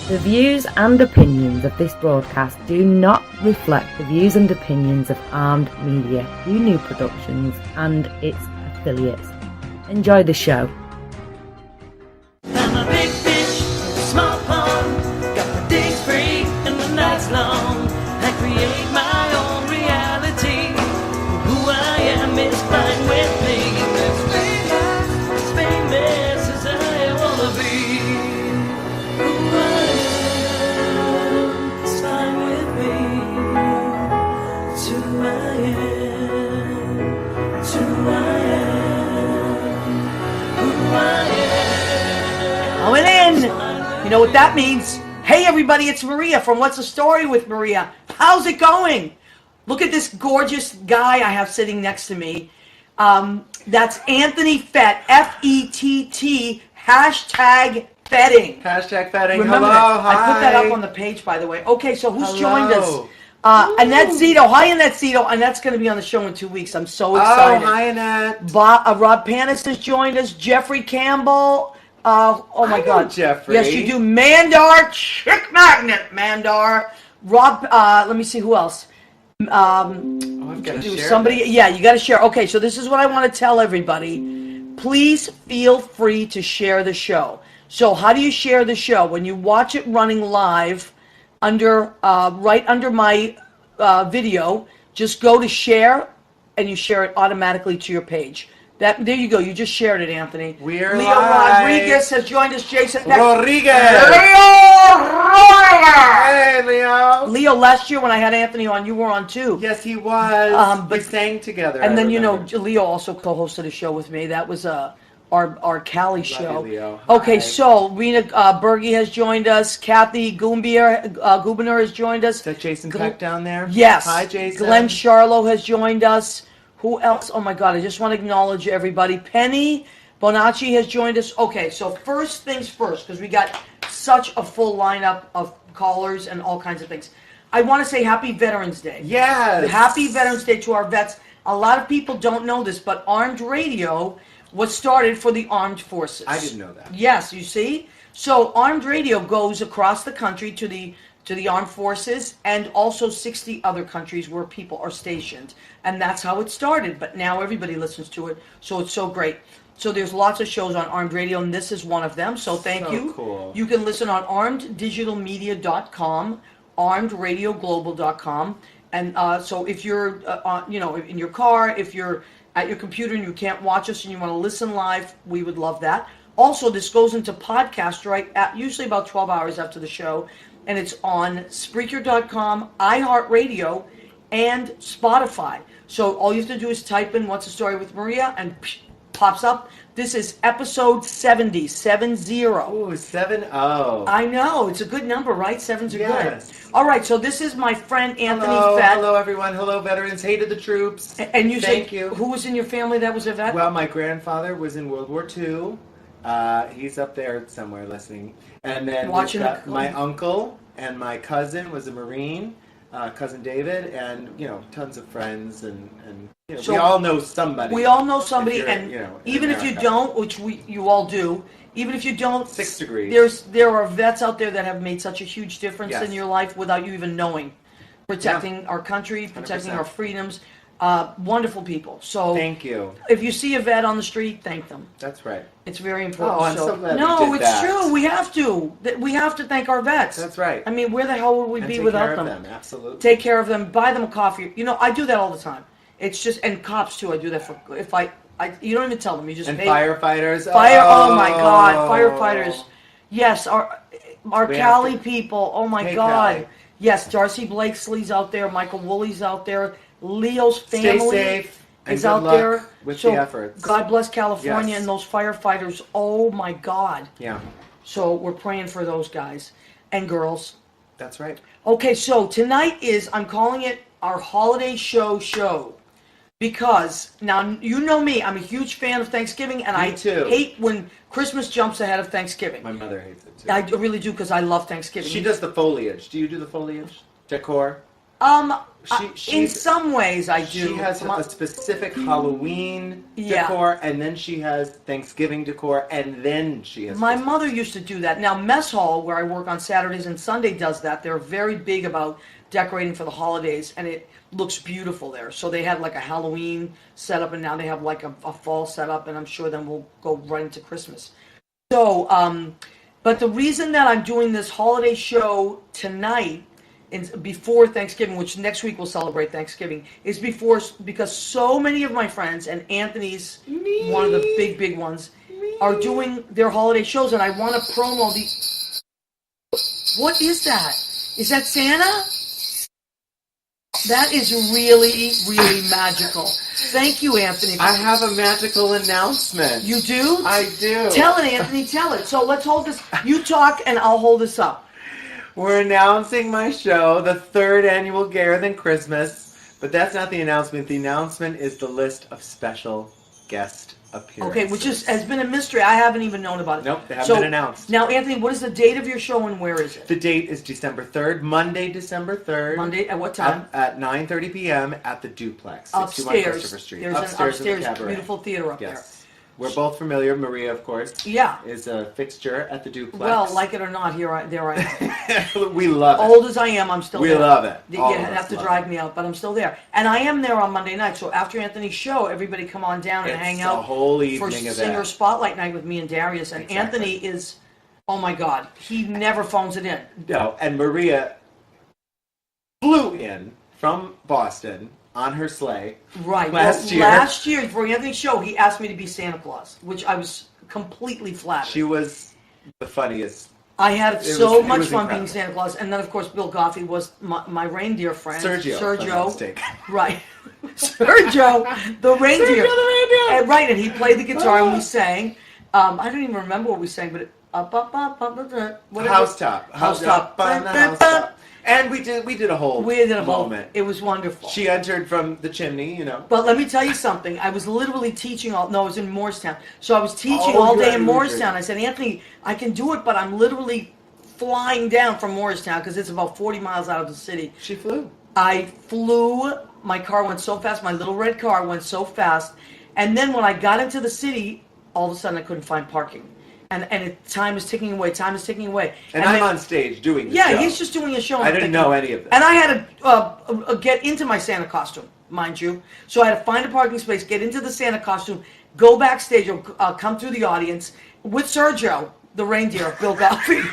The views and opinions of this broadcast do not reflect the views and opinions of Armed Media, UNU Productions and its affiliates. Enjoy the show. I'm a big fish in a small pond, got the days free and the nights long. I create my own reality. Who I am is fine with me. As famous as I wanna be. Who I am is fine with me. It's who I am. It's who I am. Who I am. Going in. You know what that means? Hey everybody, it's Maria from What's the Story with Maria. How's it going? Look at this gorgeous guy I have sitting next to me. That's Anthony Fett, F-E-T-T, hashtag Fetting. Hashtag Fetting. Remember Hello, that. hi. I put that up on the page, by the way. Okay, so who's Hello. joined us? Annette Zito. Hi, Annette Zito. Annette's going to be on the show in 2 weeks. I'm so excited. Oh, hi, Annette. Rob Panis has joined us. Jeffrey Campbell. Oh my I know God, Jeffrey. Yes, you do. Mandar, Chick Magnet, Mandar. Rob. Let me see who else. I've got to share Somebody. this. Yeah, you got to share. Okay, so this is what I want to tell everybody. Please feel free to share the show. So how do you share the show? When you watch it running live, right under my video, just go to share, and you share it automatically to your page. There you go. You just shared it, Anthony. We're Leo live. Rodriguez has joined us. Jason Rodriguez. Hey, Leo. Leo, last year when I had Anthony on, you were on too. Yes, he was. But we sang together. And I then remember. Leo also co-hosted a show with me. That was our Cali show. you, Leo. Okay, Hi. so Rena Berge has joined us. Kathy Gubiner has joined us. Is that Jason Peck down there? Yes. Hi, Jason. Glenn Charlo has joined us. Who else? Oh my God, I just want to acknowledge everybody. Penny Bonacci has joined us. Okay, so first things first, because we got such a full lineup of callers and all kinds of things. I want to say Happy Veterans Day. Yes. Happy Veterans Day to our vets. A lot of people don't know this, but Armed Radio was started for the armed forces. I didn't know that. Yes, you see? So Armed Radio goes across the country to the armed forces and also 60 other countries where people are stationed. And that's how it started. But now everybody listens to it, so it's so great. So there's lots of shows on Armed Radio, and this is one of them. So thank you. Cool. You can listen on armeddigitalmedia.com, armedradioglobal.com. And so if you're, in your car, if you're at your computer and you can't watch us and you want to listen live, we would love that. Also, this goes into podcast usually about 12 hours after the show, and it's on Spreaker.com, iHeartRadio, and Spotify. So all you have to do is type in What's the Story with Maria, and pops up. This is episode 70, 70. Ooh, 70. I know, it's a good number, right? Sevens are Yes. good. All right, so this is my friend Anthony Hello, Fett. hello everyone. Hello veterans. Hey to the troops. And you Thank said, you. Who was in your family that was a vet? Well, my grandfather was in World War II. He's up there somewhere listening. And then Watching we've got the- my uncle and my cousin was a Marine, cousin David, and tons of friends and So we all know somebody. We all know somebody, If you're, and in even if you America. don't, which you all do, even if you don't, 6 degrees. there are vets out there that have made such a huge difference Yes. in your life without you even knowing, protecting our country, protecting 100%. our freedoms. Wonderful people. So Thank you. if you see a vet on the street, thank them. That's right. It's very important. Oh, I'm so glad no, we did it's that. true. We have to. We have to thank our vets. That's right. I mean, where the hell would we And be take without care of them? Absolutely. Take care of them. Buy them a coffee. I do that all the time. It's just, and cops too. I do that for you don't even tell them. You just And pay. firefighters. Oh my God, firefighters. Yes, our We Cali have to- people. Oh my Hey, God. Cali. Yes, Darcy Blakesley's out there. Michael Woolley's out there. Leo's Stay family safe and is good out luck there. with So the efforts. God bless California Yes. and those firefighters. Oh my God. Yeah, So we're praying for those guys and girls. that's right. Okay, so tonight I'm calling it our holiday show. Because, now, you know me, I'm a huge fan of Thanksgiving, and I too. hate when Christmas jumps ahead of Thanksgiving. My mother hates it too. I really do, because I love Thanksgiving. She does the foliage. Do you do the foliage? Decor? In She's some ways I do. She has a specific Halloween decor, and then she has Thanksgiving decor, and then she has My Christmas. mother used to do that. Now, Mess Hall, where I work on Saturdays and Sunday, does that. They're very big about decorating for the holidays, and it looks beautiful there. So they had like a Halloween setup, and now they have like a fall setup, and I'm sure then we'll go right into Christmas. So, but the reason that I'm doing this holiday show tonight, before Thanksgiving, which next week we'll celebrate Thanksgiving, is because so many of my friends, and Anthony's one of the big ones, are doing their holiday shows, and I want to promo the... What is that? Is that Santa? That is really, really magical. Thank you, Anthony. I have a magical announcement. You do? I do. Tell it, Anthony, tell it. So let's hold this. You talk, and I'll hold this up. We're announcing my show, the 3rd annual Gayer Than Christmas, but that's not the announcement. The announcement is the list of special guest appearances. Okay, which has been a mystery. I haven't even known about it. Nope, they haven't been announced. Now, Anthony, what is the date of your show and where is it? The date is December 3rd, Monday, December 3rd. Monday, at what time? At 9:30 p.m. at the Duplex, 61 Upstairs. Christopher Street. There's an in the upstairs cabaret. beautiful theater up Yes. We're both familiar. Maria, of course, Yeah. is a fixture at the Duplex. Well, like it or not, there I am. We love it. Old as I am, I'm still We there. love it. You All of have us to love drive it. me out, but I'm still there. And I am there on Monday night, so after Anthony's show, everybody come on down and It's hang a out whole for evening event. Singer Spotlight Night with me and Darius. And Exactly. Anthony is, oh my God, he never phones it in. No, and Maria flew in from Boston on her sleigh. Right. Last year. Last year, for Anthony's show, he asked me to be Santa Claus, which I was completely flattered. She was the funniest. I had It so was much fun incredible. being Santa Claus. And then, of course, Bill Goffey was my reindeer friend. Sergio. if I'm not mistaken. Right. Sergio, the reindeer. Sergio the reindeer. And, right, and he played the guitar and we sang. I don't even remember what we sang, but up, whatever. Housetop. Housetop. On the housetop. And we did a whole We did a whole moment. It was wonderful. She entered from the chimney, you know. But let me tell you something. I was literally teaching I was in Morristown. So I was teaching Oh, all day right, in right, Morristown. right. I said, Anthony, I can do it, but I'm literally flying down from Morristown because it's about 40 miles out of the city. She flew. I flew. My car went so fast. My little red car went so fast. And then when I got into the city, all of a sudden I couldn't find parking. And time is ticking away. Time is ticking away. And I'm then- on stage doing the Yeah, show. he's just doing a show. and I I'm didn't thinking- know any of this. And I had to get into my Santa costume, mind you. So I had to find a parking space, get into the Santa costume, go backstage, or come through the audience with Sergio, the reindeer, Bill Goffey.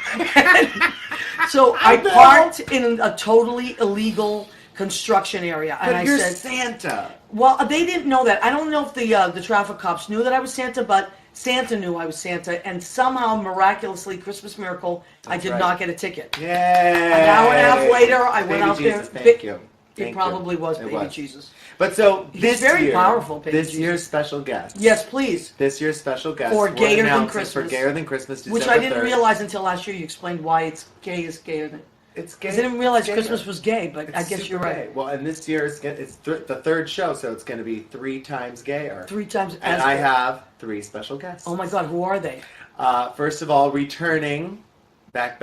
So I parked in a totally illegal construction area, and But I you're said, Santa. "Well, they didn't know that. I don't know if the traffic cops knew that I was Santa, but." Santa knew I was Santa, and somehow, miraculously, Christmas miracle, I That's did right. not get a ticket. Yay. An hour and a half later, I went Baby out there. Jesus, Thank you. It Thank you. probably was It Baby was. Jesus. But so He's this very year, powerful, Baby this Jesus. year's special guest. Yes, please. This year's special guest For we're Gayer Than announcing Christmas. For Gayer Than Christmas, December Which I didn't 3rd. realize until last year. You explained why it's gay is gayer than. It's gay. Because I didn't realize gayer. Christmas was gay, but It's I guess super you're right. gay. Well, and this year it's the 3rd show, so it's going to be 3 times gayer. 3 times And as I gay. have 3 special guests. Oh my God, who are they? First of all, returning, back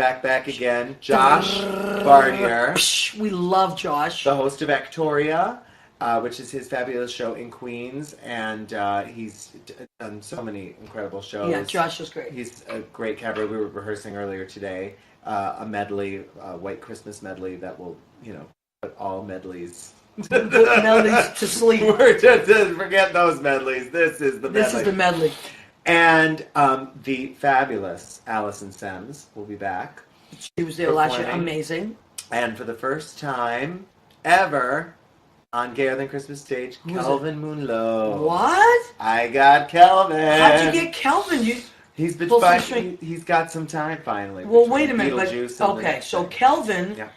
again, Josh Barnier, Psh, we love Josh. the host of Actoria, which is his fabulous show in Queens, and he's done so many incredible shows. Yeah, Josh is great. He's a great cabaret. We were rehearsing earlier today, a medley, White Christmas medley that will, put all medleys. Put melodies to sleep. We're just forget those medleys. This is the medley. This is the medley. And the fabulous Allison Semmes will be back. She was there last year. Performing. Amazing. And for the first time ever on Gayer Than Christmas stage, Who's it? Kelvin Moonlow. What? I got Kelvin. How'd you get Kelvin? He's been Full fine. string? He's got some time finally. Well, between wait a minute. Beetlejuice and the Okay, next so thing. Kelvin Yeah,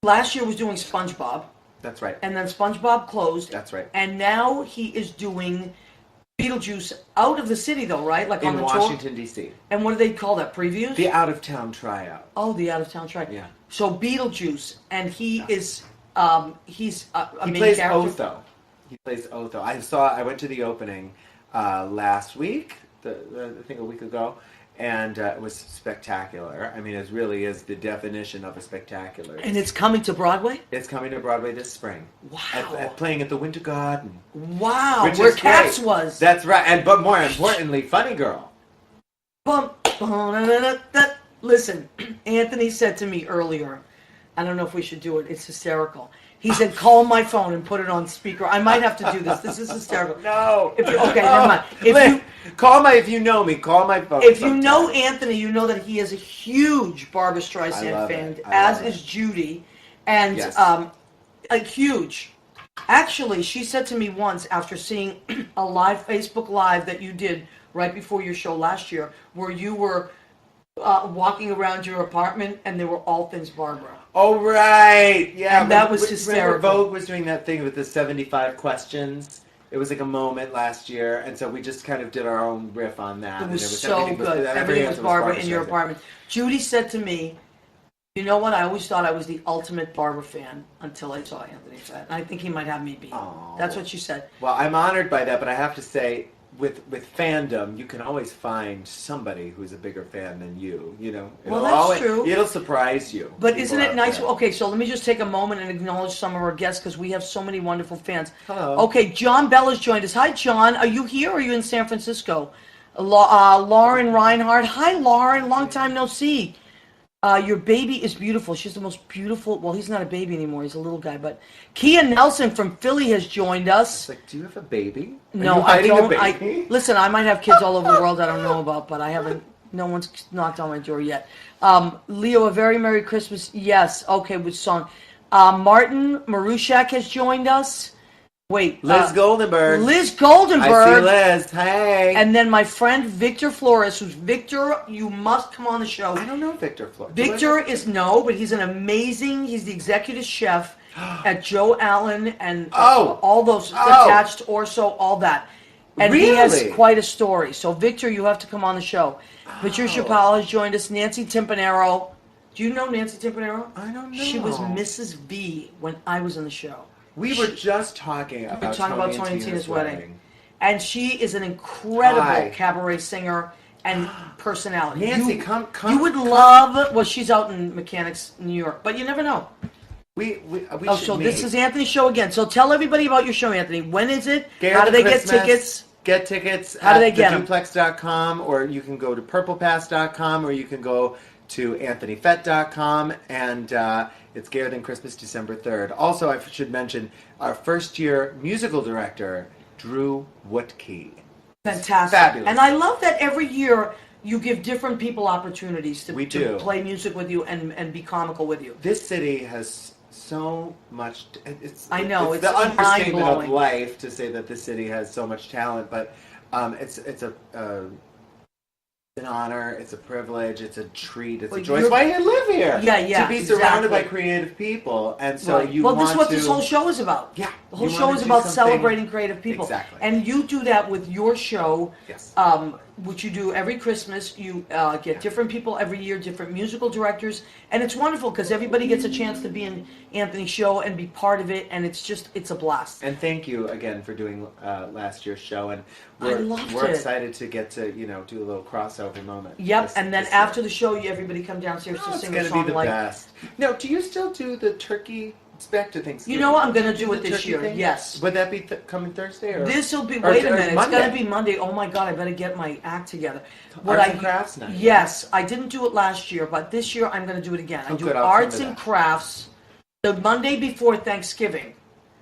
last year was doing SpongeBob, that's right. and then SpongeBob closed. That's right. And now he is doing Beetlejuice out of the city, though, right? Like on In the Washington, D.C. tour. And what do they call that? Previews? The out-of-town tryout. Oh, the out of town track. Yeah. So Beetlejuice, and he is he's a He main plays character. Otho. He plays Otho. I went to the opening last week, I think a week ago, And it was spectacular. I mean, it really is the definition of a spectacular. And it's coming to Broadway? It's coming to Broadway this spring. Wow. Playing at the Winter Garden. Wow. Which Where is Cats great. was. That's right. But more importantly, Funny Girl. Listen, Anthony said to me earlier, I don't know if we should do it. It's hysterical. He said, call my phone and put it on speaker. I might have to do this. This is hysterical. No. Okay, never mind. If you know me, call my phone. If you know Anthony, you know that he is a huge Barbra I Streisand love fan, it. as is Judy. And Yes. like huge. Actually, she said to me once after seeing a live Facebook Live that you did right before your show last year, where you were walking around your apartment and they were all things Barbara. Oh, right. Yeah. And that was remember hysterical. Vogue was doing that thing with the 75 questions. It was like a moment last year, and so we just kind of did our own riff on that. It was and so everything good. everything Everything was Barbara in your Streisand. apartment. Judy said to me, you know what? I always thought I was the ultimate Barbara fan until I saw Anthony Fett. And I think he might have me beat. Oh. That's what she said. Well, I'm honored by that, but I have to say, with fandom, you can always find somebody who's a bigger fan than you. You know, Well, that's true. It'll surprise you. But People isn't it out nice? there. Okay, so let me just take a moment and acknowledge some of our guests because we have so many wonderful fans. Hello. Okay, John Bell has joined us. Hi, John. Are you here or are you in San Francisco? Lauren Reinhardt. Hi, Lauren. Long time no see. Your baby is beautiful. She's the most beautiful. Well, he's not a baby anymore. He's a little guy. But Kia Nelson from Philly has joined us. It's like, do you have a baby? No, Are you I hiding don't. A baby? Listen, I might have kids all over the world I don't know about, but I haven't. No one's knocked on my door yet. Leo, a very Merry Christmas. Yes. Okay, with song. Martin Marushak has joined us. Wait. Liz Goldenberg. Liz Goldenberg. I see Liz. Hey. And then my friend Victor Flores, who's Victor, you must come on the show. I don't know Victor Flores. Victor is but he's an amazing, he's the executive chef at Joe Allen and all those attached Orso, all that. And he has Really? quite a story. So Victor, you have to come on the show. Patricia Powell has joined us, Nancy Timpanaro. Do you know Nancy Timpanaro? I don't know. She was Mrs. V when I was in the show. We were just talking about Tony and Tina's wedding. And she is an incredible cabaret singer and personality. Nancy, you, come. You would love. Well, she's out in Mechanics, New York, but you never know. We Oh, should so meet. this is Anthony's show again. So tell everybody about your show, Anthony. When is it? Gare How do they Christmas. get tickets? Get tickets How do they at get 'em? theduplex.com, or you can go to purplepass.com, or you can go to anthonyfett.com, and it's Gayer Than Christmas, December 3rd. Also, I should mention our first-year musical director, Drew Woodkey. Fantastic. Fabulous. And I love that every year you give different people opportunities to do. play music with you and be comical with you. This city has so much. I know, It's it's the understatement of mind-blowing. life to say that this city has so much talent, but it's an honor, it's a privilege, it's a treat, it's a joy. It's why I live here. Yeah, To be surrounded by exactly. creative people, and so Right. you well, want this is what to. this whole show is about. Yeah, The whole you show wanna is do about something- celebrating creative people. Exactly. And you do that with your show, Yes. which you do every Christmas. You get different people every year, different musical directors, and it's wonderful because everybody gets a chance to be in Anthony's show and be part of it, and it's a blast. And thank you again for doing last year's show, and I loved we're it. excited to get to do a little crossover moment. Yep, and then after the show, everybody come downstairs to it's sing a going to song be the like. best. No, do you still do the turkey? It's back to Thanksgiving. You know what? I'm going to Do do the it this turkey year. thing? Yes. Would that be coming Thursday? Or? This will be. Or- Wait a or minute. It's Monday? going to be Monday. Oh my God! I better get my act together. Arts and crafts night. Yes, I didn't do it last year, but this year I'm going to do it again. I Oh, do good, I'll arts come to and that. crafts. The Monday before Thanksgiving,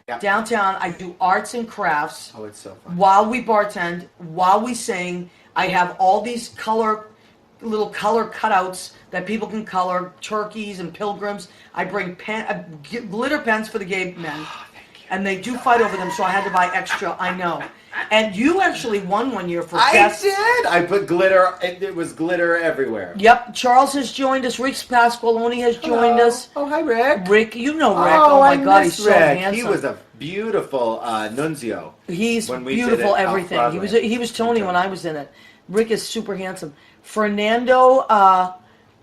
Yep. downtown, I do arts and crafts Oh, it's so fun. while we bartend, while we sing. I have all these little color cutouts that people can color, turkeys and pilgrims. I bring glitter pens for the gay men. And they do fight over them, so I had to buy extra. I know. And you actually won one year for I best. did. I put glitter. It was glitter everywhere. Yep. Charles has joined us. Rick Pasqualoni has joined Hello. us. Oh, hi, Rick. Rick, you know Rick. Oh, my I God, he's miss so Rick. handsome. He was a beautiful nuncio. He's when we did beautiful. it off Everything. Broadway. He was Tony when I was in it. Rick is super handsome. Fernando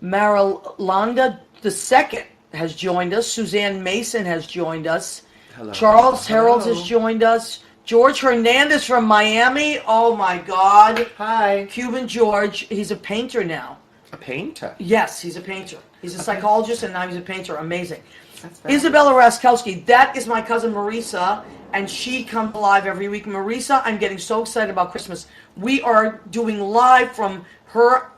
Marilanda II has joined us. Suzanne Mason has joined us. Hello. Charles Hello. Harold has joined us. George Hernandez from Miami. Oh my God. Hi. Cuban George. He's a painter now. A painter. Yes, he's a painter. He's a psychologist and now he's a painter. Amazing. That's fabulous. Isabella Raskowski. That is my cousin Marisa, and she comes live every week. Marisa, I'm getting so excited about Christmas. We are doing live from her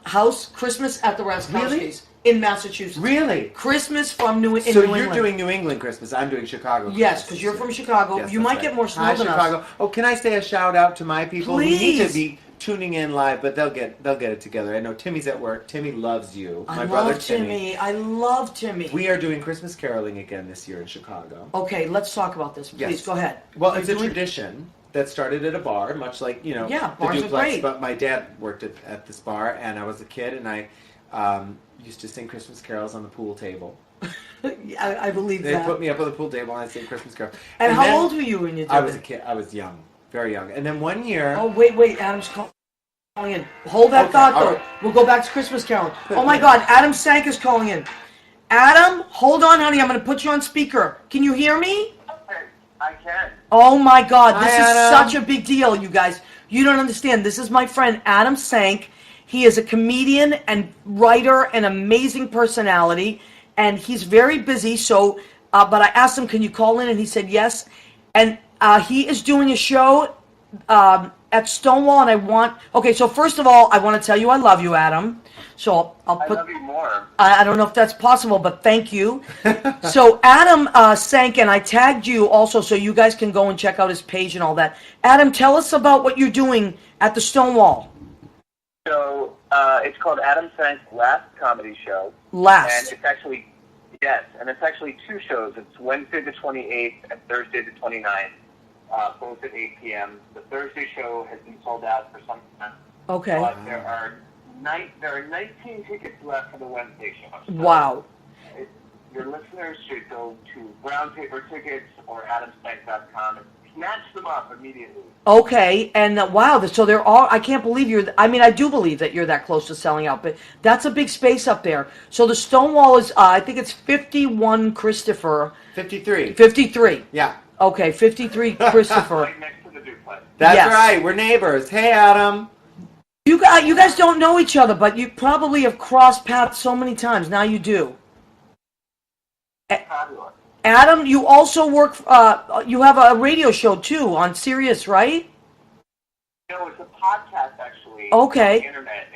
house, Christmas at the Raskowskis. Really? In Massachusetts. Really? Christmas from New So England. you're doing New England Christmas. I'm doing Chicago Christmas. Yes, because you're from Chicago. Yes, You that's might right. get more snow Hi, than Chicago. us. Oh, can I say a shout out to my people? Who need Please. to be tuning in live, but they'll get it together. I know Timmy's at work. Timmy loves you. I My brother love Timmy. I love Timmy. We are doing Christmas caroling again this year in Chicago. Okay, let's talk about this. Please, Yes. go ahead. Well, You're it's a doing- tradition that started at a bar, much like, Yeah, the bars are duplex. great. But my dad worked at this bar, and I was a kid, and I used to sing Christmas carols on the pool table. I believe They that. put me up on the pool table, and I sang Christmas carols. And how then- old were you when you did I was it? a kid. I was young, very young. And then one year, Oh, wait, Adam's calling in. Hold that Okay, thought, all though. right. We'll go back to Christmas Carol. Oh, my God, Adam Sank is calling in. Adam, hold on, honey. I'm going to put you on speaker. Can you hear me? I can. Oh, my God. This Hi, is Adam. such a big deal, you guys. You don't understand. This is my friend, Adam Sank. He is a comedian and writer and amazing personality, and he's very busy, so, but I asked him, can you call in? And he said yes. And he is doing a show at Stonewall, and okay, so first of all, I want to tell you I love you, Adam. So I'll I put, love you more. I don't know if that's possible, but thank you. So Adam Sank, and I tagged you also, so you guys can go and check out his page and all that. Adam, tell us about what you're doing at the Stonewall. So it's called Adam Sank's Last Comedy Show. Last. And it's actually, yes, and it's actually two shows. It's Wednesday the 28th and Thursday the 29th, both at 8 p.m. The Thursday show has been sold out for some time. Okay. But there are 19 tickets left for the Wednesday show. So Wow. your listeners should go to Brown Paper Tickets or adamsank.com and snatch them up immediately. Okay, and wow, so there are, I can't believe I do believe that you're that close to selling out, but that's a big space up there. So the Stonewall is, I think it's 51 Christopher. 53. 53. Yeah. Okay, 53 Christopher. Right next to the duplex. That's Yes. right. We're neighbors. Hey, Adam. You guys don't know each other, but you probably have crossed paths so many times. Now you do. Fabulous. Adam, you also work, you have a radio show too on Sirius, right? No, it's a podcast actually. Okay. On the internet.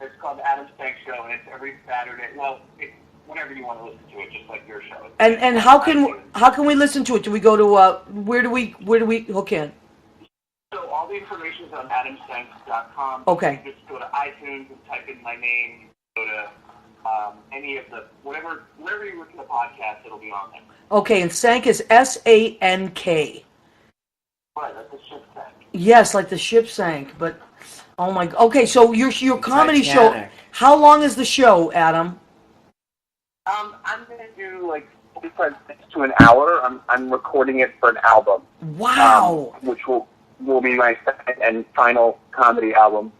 It's called the Adam Sank Show, and it's every Saturday. Well, it's whenever you want to listen to it, just like your show. And how can we listen to it? Do we go to where do we hook in? So all the information is on adamsank.com. Okay. You just go to iTunes and type in my name. Go to any of the wherever you listen to podcasts, it'll be on there. Okay, and Sank is S-A-N-K. Right, that's a ship sank. Yes, like the ship sank, but oh my. Okay, so your comedy show. Titanic. How long is the show, Adam? I'm gonna do like 45 minutes to an hour. I'm recording it for an album. Wow. Which will be my second and final comedy album.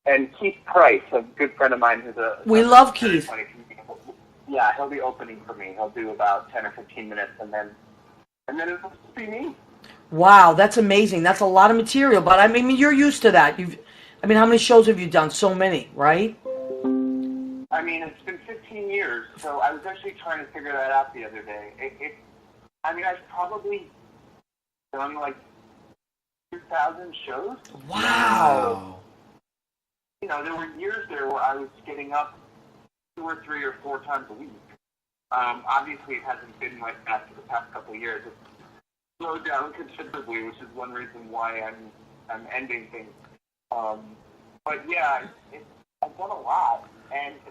And Keith Price, a good friend of mine who's We love Keith. Yeah, he'll be opening for me. He'll do about 10 or 15 minutes, and then it'll be me. Wow, that's amazing. That's a lot of material, but I mean, you're used to that. How many shows have you done? So many, right? I mean, it's been 15 years, so I was actually trying to figure that out the other day. I've probably done like 2,000 shows. Wow. There were years there where I was getting up 2 or 3 or 4 times a week. Obviously, it hasn't been like that for the past couple of years. It's slowed down considerably, which is one reason why I'm ending things. But yeah, I've done a lot,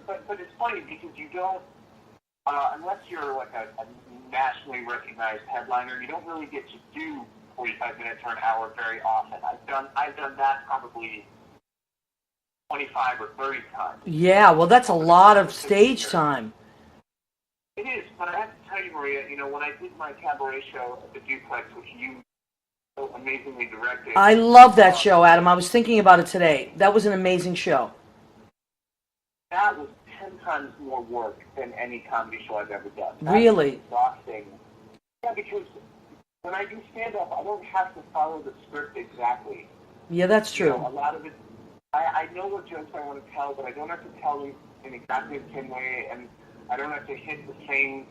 but it's funny because you don't, unless you're like a nationally recognized headliner, you don't really get to do 45 minutes or an hour very often. I've done that probably 25 or 30 times. Yeah, well, that's a lot of stage time. It is, but I have to tell you, Maria, when I did my cabaret show at the Duplex, which you so amazingly directed. I love that show, Adam. I was thinking about it today. That was an amazing show. That was 10 times more work than any comedy show I've ever done. That Really? was exhausting. Yeah, because when I do stand-up, I don't have to follow the script exactly. Yeah, that's true. You know, a lot of it, I know what jokes I want to tell, but I don't have to tell them in exactly the same way, and I don't have to hit the same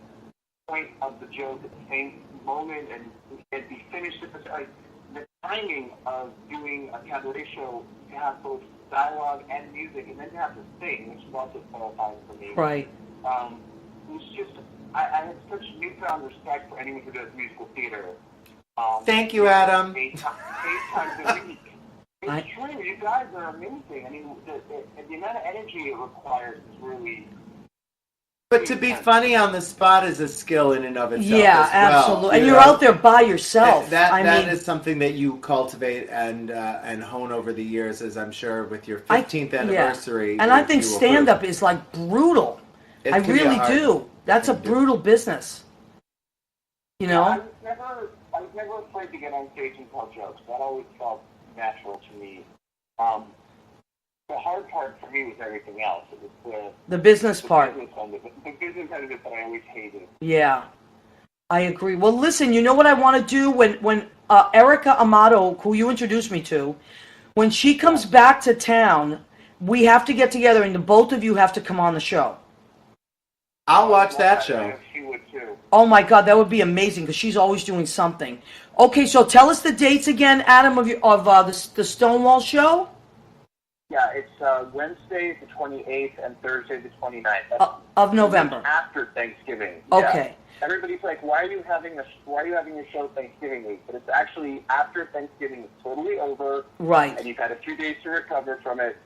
point of the joke at the same moment and be finished at the timing of doing a cabaret show to have both dialogue and music, and then to have to sing, which is also qualifying for me. Right. It's just, I have such newfound respect for anyone who does musical theater. Thank you, Adam. 8 times a week. It's true, you guys are amazing. I mean, the amount of energy it requires is really... But to be funny on the spot is a skill in and of itself. Yeah, as well, absolutely. And you're out there by yourself. That is something that you cultivate and hone over the years, as I'm sure with your 15th anniversary. Yeah. And I think stand-up is like brutal. I really do. That's a brutal business. You know? Yeah, I was never afraid to get on stage and tell jokes. That always felt natural to me. The hard part for me was everything else. It was the business part. The business end of it that I always hated. Yeah, I agree. Well, listen, you know what I want to do when Erica Amato, who you introduced me to, when she comes back to town, we have to get together and the both of you have to come on the show. I'll watch that show. She would too. Oh my God, that would be amazing because she's always doing something. Okay, so tell us the dates again, Adam, of the Stonewall show. Yeah, it's Wednesday the 28th and Thursday the 29th. Of November. After Thanksgiving. Okay. Yeah. Everybody's like, why are you having your show Thanksgiving week? But it's actually after Thanksgiving. It's totally over. Right. And you've had a few days to recover from it.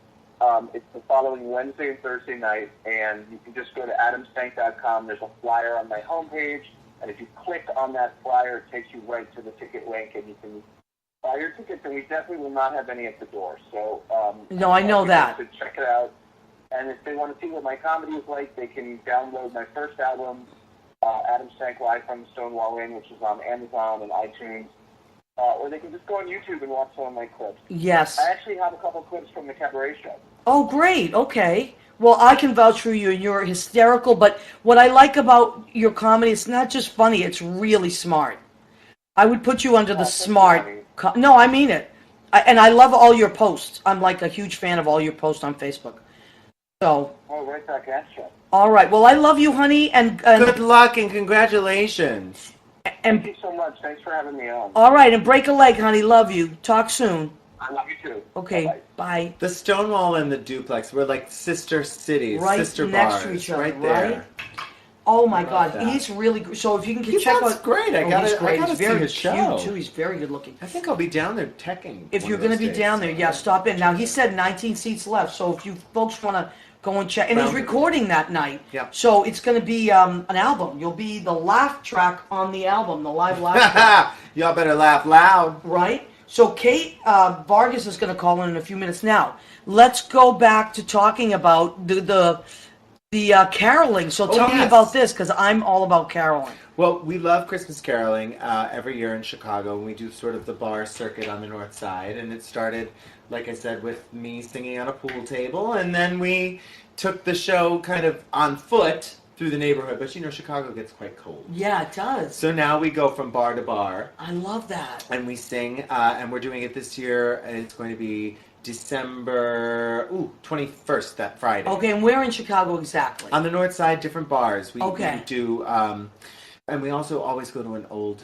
It's the following Wednesday and Thursday night, and you can just go to adamstank.com. There's a flyer on my homepage, and if you click on that flyer, it takes you right to the ticket link, and you can buy your tickets, and we definitely will not have any at the door. So, no, I know that. To check it out, and if they want to see what my comedy is like, they can download my first album, Adam Stank Live from Stonewall Inn, which is on Amazon and iTunes, or they can just go on YouTube and watch some of my clips. Yes. I actually have a couple clips from the cabaret show. Oh, great. Okay. Well, I can vouch for you, and you're hysterical, but what I like about your comedy, it's not just funny, it's really smart. I would put you under the smart... No, I mean it. And I love all your posts. I'm like a huge fan of all your posts on Facebook. So... Oh, right back at you. All right. Well, I love you, honey, and good luck and congratulations. Thank you so much. Thanks for having me on. All right, and break a leg, honey. Love you. Talk soon. I love you too. Okay, bye. The Stonewall and the Duplex were like sister cities, right sister next bars, to each other, right there. Oh my God, that. he's really good. So if you can He check sounds out, great. I gotta he's see very his cute show too. He's very good looking. I think I'll be down there teching. If you're going to be down there, yeah, stop in. Now he said 19 seats left, so if you folks want to go and check, and he's recording that night. Yep. So it's going to be an album. You'll be the laugh track on the album, the live laugh track. Y'all better laugh loud. Right? So Kate Vargas is going to call in a few minutes. Now, let's go back to talking about the caroling. So tell me about this, because I'm all about caroling. Well, we love Christmas caroling every year in Chicago, and we do sort of the bar circuit on the north side. And it started, like I said, with me singing on a pool table, and then we took the show kind of on foot through the neighborhood. But you know, Chicago gets quite cold. Yeah, it does. So now we go from bar to bar. I love that. And we sing, and we're doing it this year, and it's going to be December 21st, that Friday. Okay, and where in Chicago exactly? On the north side, different bars. We okay. do, and we also always go to an old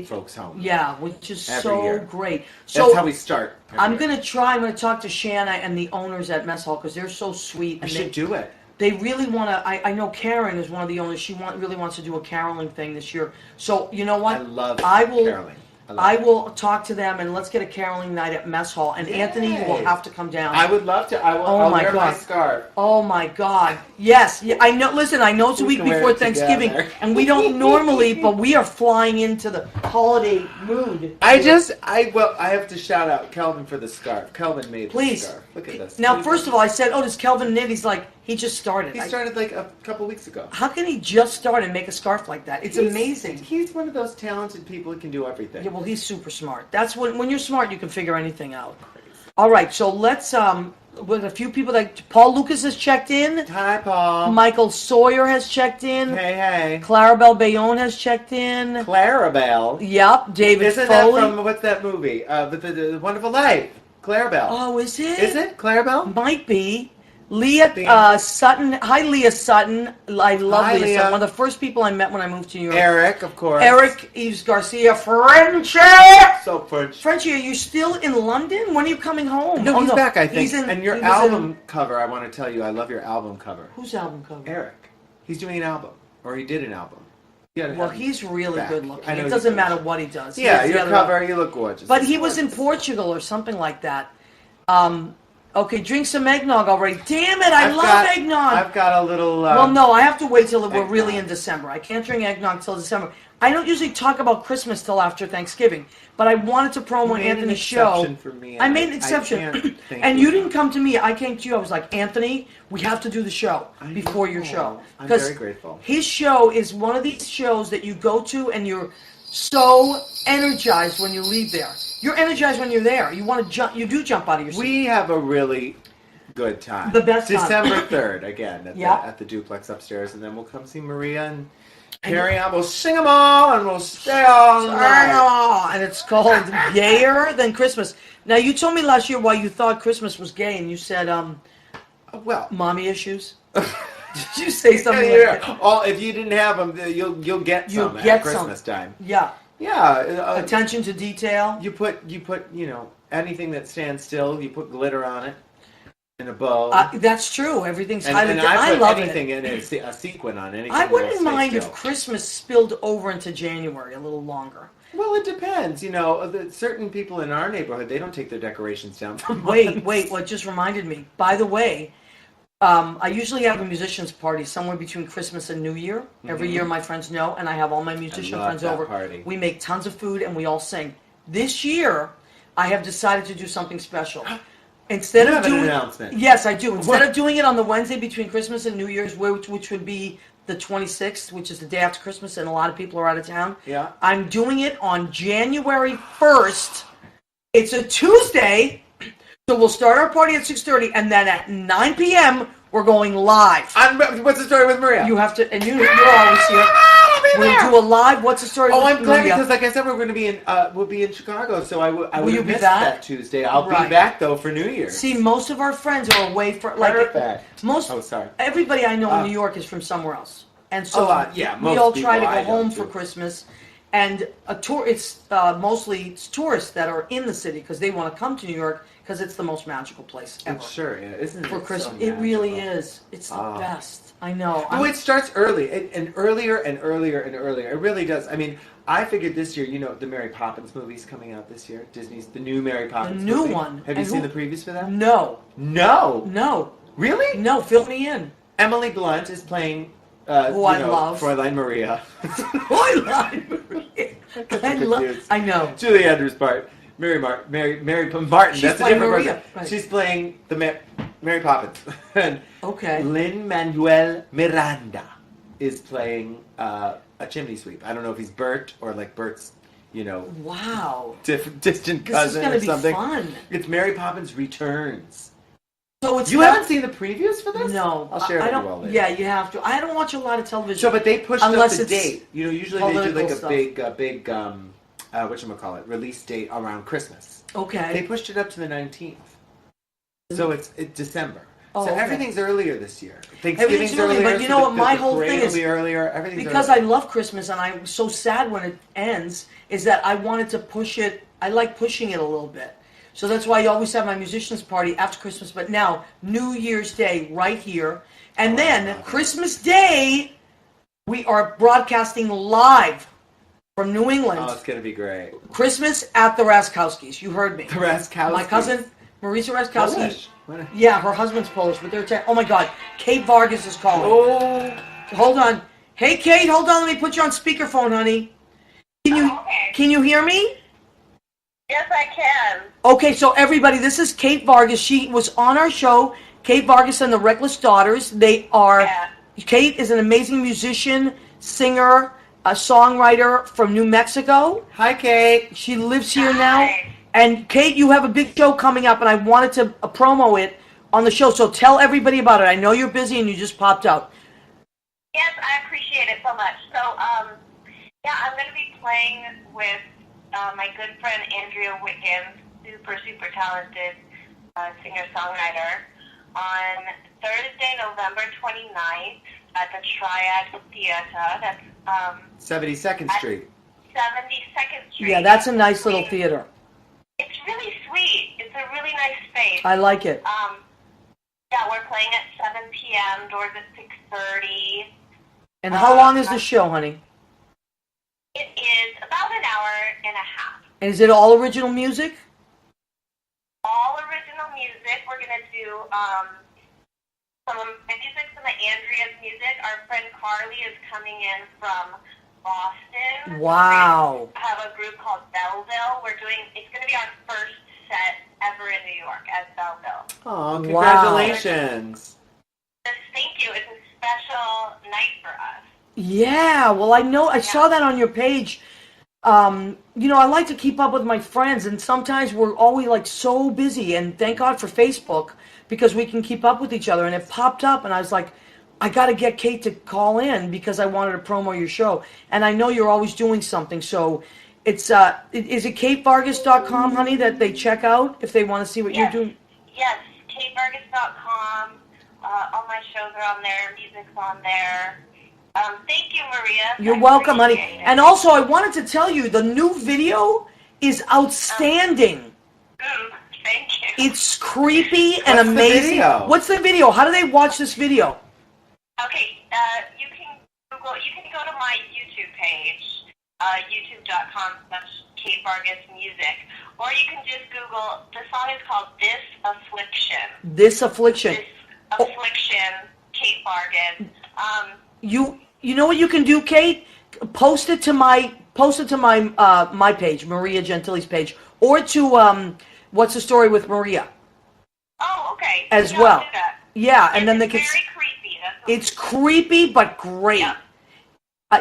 folks' home. Yeah, which is every so year. Great. So that's how we start. I'm going to talk to Shanna and the owners at Mess Hall, because they're so sweet. And should do it. They really want to, I know Karen is one of the owners, she really wants to do a caroling thing this year. So, you know what? I love caroling. I will talk to them, and let's get a caroling night at Mess Hall. And Yay. Anthony, you will have to come down. I would love to. I'll wear my scarf. Oh my God! Yes, I know. Listen, I know it's a week before Thanksgiving, and we don't normally, but we are flying into the holiday mood. I have to shout out Kelvin for the scarf. Kelvin made the scarf. Look at this. Now, first of all, I said, "Oh, does Kelvin knit?" He's like, he just started. He started like a couple weeks ago. How can he just start and make a scarf like that? It's amazing. He's one of those talented people who can do everything. Yeah, well, he's super smart. That's when you're smart, you can figure anything out. All right, so let's with a few people that Paul Lucas has checked in. Hi, Paul. Michael Sawyer has checked in. Hey. Clarabelle Bayonne has checked in. Clarabelle. Yep. David Isn't Foley. that from, what's that movie? The Wonderful Life. Clarabelle. Oh, is it? Is it Clarabelle? Might be. Leah Sutton. Hi, Leah Sutton. I love Hi, Leah Leah. Sutton. One of the first people I met when I moved to New York. Eric, of course. Eric Eves Garcia. Frenchie! So French. Frenchie, are you still in London? When are you coming home? No, Oh, he's back, I think. He's in, and your he was album cover, I want to tell you, I love your album cover. Whose album cover? Eric. He's doing an album. Or he did an album. Well, he's really back. good looking. I know It he's doesn't good. matter what he does. Yeah, He has your the other- cover, you look gorgeous. But he was in Portugal or something like that. Okay, drink some eggnog already. Damn it, I love eggnog. I've got a little... well, no, I have to wait till we're eggnog. really in December. I can't drink eggnog till December. I don't usually talk about Christmas till after Thanksgiving, but I wanted to promo You made an Anthony's show. exception for me. I made an I exception. can't thank And you you didn't come to me. I came to you. I was like, Anthony, we have to do the show I before your know. show. I'm 'Cause very grateful. His show is one of these shows that you go to and you're so energized when you leave there. You're energized when you're there. You want to jump. You do jump out of your seat. We have a really good time. The best time. December 3rd, again, Yeah. at the duplex upstairs, and then we'll come see Maria and Carrie on. We'll sing them all, and we'll stay all night. And it's called Gayer Than Christmas. Now, you told me last year why you thought Christmas was gay, and you said, Well, mommy issues. Did you say something yeah. like that? Oh, if you didn't have them, you'll get You'll some get at Christmas time. Yeah. Yeah. Attention to detail. You put anything that stands still. You put glitter on it in a bow. That's true. Everything's and highly. I put love anything it. in a sequin on anything. I wouldn't that'll stay mind if still. Christmas spilled over into January a little longer. Well, it depends. Certain people in our neighborhood, they don't take their decorations down for months. Wait, what just reminded me. By the way, I usually have a musicians party somewhere between Christmas and New Year. Every year my friends know, and I have all my musician love friends that over. party. We make tons of food and we all sing. This year, I have decided to do something special. Instead You of have an doing announcement. Yes, I do. Instead of doing it on the Wednesday between Christmas and New Year's, which would be the 26th, which is the day after Christmas, and a lot of people are out of town. Yeah. I'm doing it on January 1st. It's a Tuesday, so we'll start our party at 6:30, and then at 9 p.m. we're going live. What's the story with Maria? You have to, and you're always here. We're gonna do a live. What's the story? Oh, with I'm glad Maria? because, like I said, we're going to be we'll be in Chicago, so I would you have be missed back? that Tuesday. I'll be Right. back though for New Year's. See, most of our friends are away for Perfect. most. Oh, sorry. Everybody I know in New York is from somewhere else, and so A lot, yeah, we most all try to people go I know, home too. for Christmas. And it's mostly tourists that are in the city because they want to come to New York because it's the most magical place ever Sure, yeah, isn't it? for Christmas. So It really magical? is. It's the best. I know. Oh, it starts early and earlier and earlier and earlier. It really does. I mean, I figured this year, the Mary Poppins movie's coming out this year. Disney's the new Mary Poppins new movie. one. Have you And seen who- the previews for that? No, No. Really? no. Fill me in. Emily Blunt is playing. Who I love. Fräulein Maria. I love. I know. Julie Andrews' part. Mary Martin. She's That's a playing different Maria, person. right. She's playing the Mary Poppins. And Okay. Lin-Manuel Miranda is playing a chimney sweep. I don't know if he's Bert or like Bert's, Wow. distant This is cousin gonna or be something. fun. It's Mary Poppins Returns. So it's You not- haven't seen the previews for this? No, I'll share it I with don't. you all later. Yeah, you have to. I don't watch a lot of television. So, but they pushed Unless up the it's date. Usually they do political like a stuff. big whatchamacallit, release date around Christmas. They Okay. pushed it up to the 19th. So it's December. Oh, so okay. everything's earlier this year. Everything's Thanksgiving's earlier, earlier. but you so know what? My the whole parade thing will is- be earlier. Everything's Because I earlier. love Christmas and I'm so sad when it ends, is that I wanted to push it. I like pushing it a little bit. So that's why I always have my musicians party after Christmas. But now, New Year's Day right here. And then Christmas Day, we are broadcasting live from New England. Oh, it's gonna be great. Christmas at the Raskowskis. You heard me. The Raskowskis. My cousin, Marisa Raskowski. Polish. What a- Yeah, her husband's Polish, but they're oh my God, Kate Vargas is calling. Oh, Hold on. Hey, Kate, hold on. Let me put you on speakerphone, honey. Can you hear me? Yes, I can. Okay, so everybody, this is Kate Vargas. She was on our show, Kate Vargas and the Reckless Daughters. They are. Yeah. Kate is an amazing musician, singer, a songwriter from New Mexico. hi, Kate. She lives here now. Hi. And Kate, you have a big show coming up, and I wanted to promo it on the show. So tell everybody about it. I know you're busy and you just popped out. Yes, I appreciate it so much. So, yeah, I'm going to be playing with my good friend Andrea Wickens, super talented singer-songwriter, on Thursday, November 29th at the Triad Theater. That's 72nd Street. 72nd Street. Yeah, that's a nice little theater. It's really sweet. It's a really nice space. I like it. Yeah, we're playing at 7 p.m. Doors at 6:30. And how long is the show, honey? It is about an hour and a half. And is it all original music? All original music. We're going to do some of my music, some of Andrea's music. Our friend Carly is coming in from Boston. Wow. We have a group called Belleville. It's going to be our first set ever in New York as Belleville. Oh, congratulations. Thank you. It's a special night for us. Yeah, well, I saw that on your page. I like to keep up with my friends, and sometimes we're always like so busy, and thank God for Facebook, because we can keep up with each other. And it popped up, and I was like, I got to get Kate to call in because I wanted to promo your show. And I know you're always doing something, so it's, is it katevargas.com, honey, that they check out if they want to see what you're doing? Yes, katevargas.com. All my shows are on there. Music's on there. Thank you, Maria. You're welcome, honey. And also, I wanted to tell you, the new video is outstanding. Thank you. It's creepy and What's the amazing. video? What's the video? How do they watch this video? Okay, you can go to my YouTube page, youtube.com/katevargasmusic, or you can just Google, the song is called This Affliction. This Affliction. This Affliction, Kate Vargas. You know what you can do, Kate? Post it to my my page, Maria Gentili's page, or to What's the Story with Maria. Oh, okay. As Yeah, well. I'll do that. Yeah, and then they It's can. very creepy. It's creepy but great. Yeah.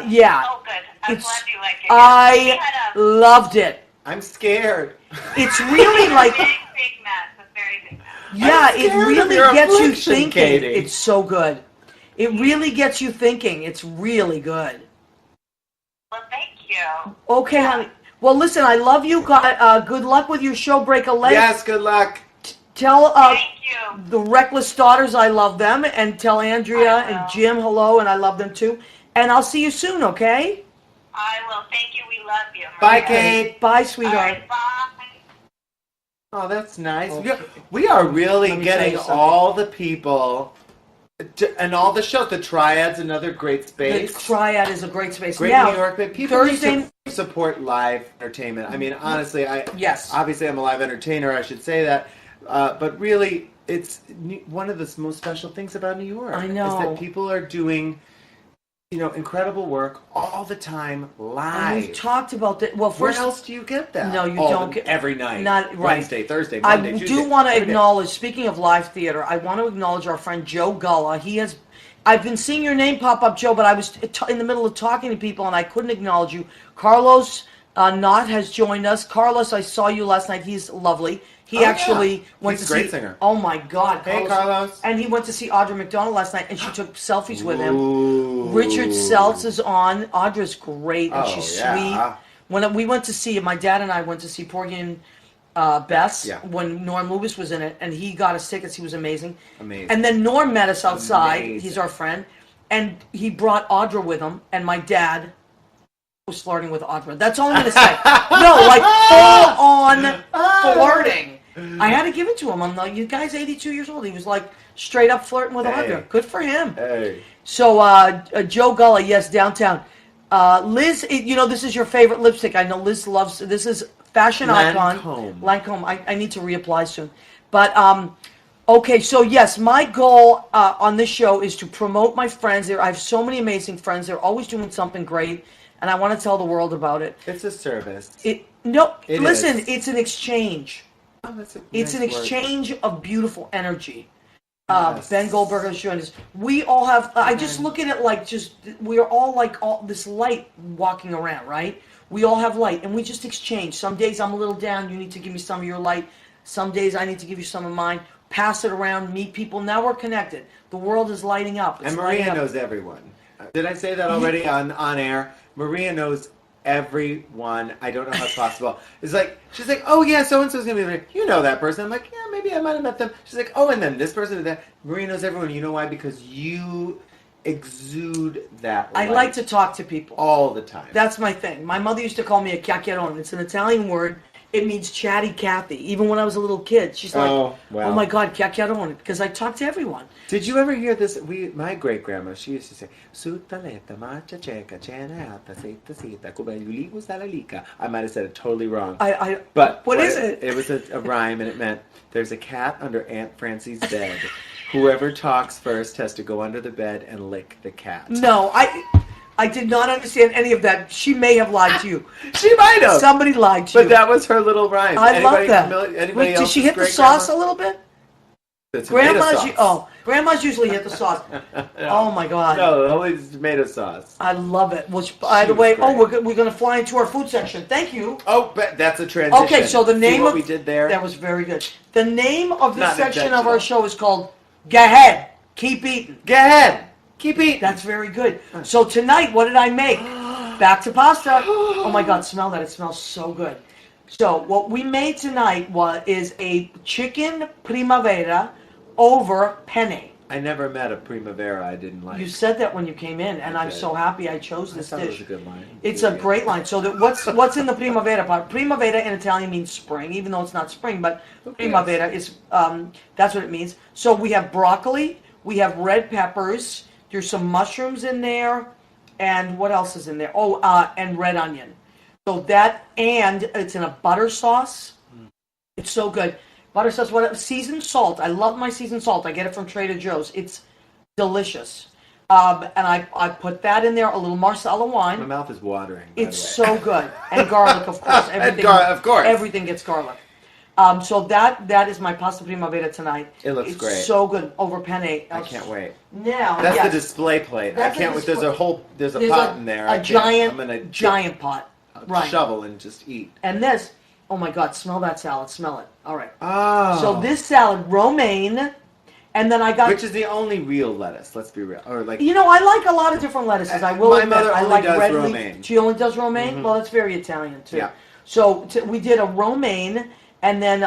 Yeah. Oh, good. I'm It's- glad you like it. I We had a loved it. I'm scared. It's really like. big mess. A very big mess. Yeah, I'm it scared of really your gets you affliction, thinking. Katie. It's so good. It really gets you thinking. It's really good. Well, thank you. Okay, honey. Well, listen, I love you. Good luck with your show, Break a Leg. Yes, good luck. Tell Thank you. the Reckless Daughters I love them, and tell Andrea I will. and Jim hello, and I love them too. And I'll see you soon, okay? I will. Thank you. We love you. Bye, Maria. Kate. Bye, All sweetheart. right, bye. Oh, that's nice. Okay. We are really Let me tell getting you something. all the people and all the shows. The Triad's another great The space. Triad is a great space. Great Now, New York, but people Thursday. need to support live entertainment. I mean, honestly, Yes. obviously I'm a live entertainer. I should say that, but really, it's one of the most special things about New York. I is know. that people are doing, incredible work all the time And live. we've talked about that. Well, Where first, else do you get that? No, you Oh, don't get- every night. not- right. Wednesday, Thursday, I Monday, do Tuesday. want to every day. acknowledge, speaking of live theater, I want to acknowledge our friend Joe Gulla. I've been seeing your name pop up, Joe, but I was in the middle of talking to people and I couldn't acknowledge you. Carlos Knott has joined us. Carlos, I saw you last night. He's lovely. He actually went He's to a great see. singer. Oh my God, Hey, Carlos. And he went to see Audra McDonald last night, and she took selfies with him. Ooh. Richard Seltz is on. Audra's great, and Oh, she's yeah. sweet. When we went to see, my dad and I went to see Porgy and Bess Yeah. when Norm Lubis was in it, and he got us tickets. He was amazing. Amazing. And then Norm met us outside. Amazing. He's our friend, and he brought Audra with him. And my dad was flirting with Audra. That's all I'm gonna say. No, like full on flirting. I had to give it to him. I'm like, you guy's 82 years old. He was like straight up flirting with Hey. Audra. Good for him. Hey. So, Joe Gulla, yes, downtown. Liz, this is your favorite lipstick. I know Liz loves, this is fashion icon. Lancome. I need to reapply soon. But, okay, so yes, my goal on this show is to promote my friends. I have so many amazing friends. They're always doing something great, and I want to tell the world about it. It's a service. Listen, is. it's an exchange. Oh, that's a It's an nice word. exchange of beautiful energy. Yes. Ben Goldberg has joined us. We all have. I just look at it like we are all like all this light walking around, right? We all have light, and we just exchange. Some days I'm a little down. You need to give me some of your light. Some days I need to give you some of mine. pass it around, meet people. Now we're connected. The world is lighting up. It's And lighting Maria up. knows everyone. Did I say that already on air? Maria knows everyone. I don't know how it's possible. It's like, she's like, oh yeah, so-and-so's going to be there. You know that person. I'm like, yeah, maybe I might have met them. She's like, oh, and then this person and that. Maria knows everyone. You know why? Because you exude that I light like to talk to people. all the time. That's my thing. My mother used to call me a chiacchierone. It's an Italian word. It means chatty Cathy. Even when I was a little kid, she's like, Oh, wow. oh my God, chiacchierone, because I talk to everyone. Did you ever hear this? My great grandma, she used to say, "Sutaleta macha checa cheneata seta seta kubeligu salalika." I might have said it totally wrong. But what is it? It was a rhyme, and it meant there's a cat under Aunt Francie's bed. Whoever talks first has to go under the bed and lick the cat. No, I did not understand any of that. She may have lied to you. She might have. Somebody lied to But you. that was her little rhyme. I love that. Anybody Wait, did she else's hit the great sauce grandma? a little bit? The tomato Grandma's, sauce. grandma's usually hit the sauce. Oh my God. No, only tomato sauce. I love it. Which, by the was way, great. we're going to fly into our food section. Thank you. Oh, but that's a transition. Okay, so the See name what of we did there. that was very good. The name of this Not section of intentional. our show is called "Go Ahead, Keep Eating." Go ahead, keep eating. That's very good. So tonight, what did I make? Back to pasta. Oh my God, smell that! It smells so good. So what we made tonight is a chicken primavera over penne. I never met a primavera I didn't like. You said that when you came in, and I'm did. so happy I chose I this thought it was dish. a good line. It's a great line. So what's in the primavera part? Primavera in Italian means spring, even though it's not spring, but primavera is that's what it means. So we have broccoli, we have red peppers, there's some mushrooms in there, and what else is in there? Oh, and red onion. So that, and it's in a butter sauce. It's so good. Butter sauce, seasoned salt. I love my seasoned salt. I get it from Trader Joe's. It's delicious. And I put that in there, a little Marsala My wine. mouth is watering. By It's the way. so good. And garlic, of course. Everything, of course. Everything gets garlic. So that is my pasta primavera tonight. It looks it's great. So good over penne. I can't wait. Now, That's yes, the display plate. That's I can't the wait. There's display- there's a there's pot in there. A giant, I'm gonna giant pot. Right. shovel and just eat. And this, oh my God, smell that salad. Smell it. All right. Oh. So this salad, romaine, and then I got. Which is the only real lettuce. Let's be real. Or like. You know, I like a lot of different lettuces. I will My admit, mother I only like does red romaine. leaf. She only does romaine. Well, that's very Italian too. Yeah. So we did a romaine, and then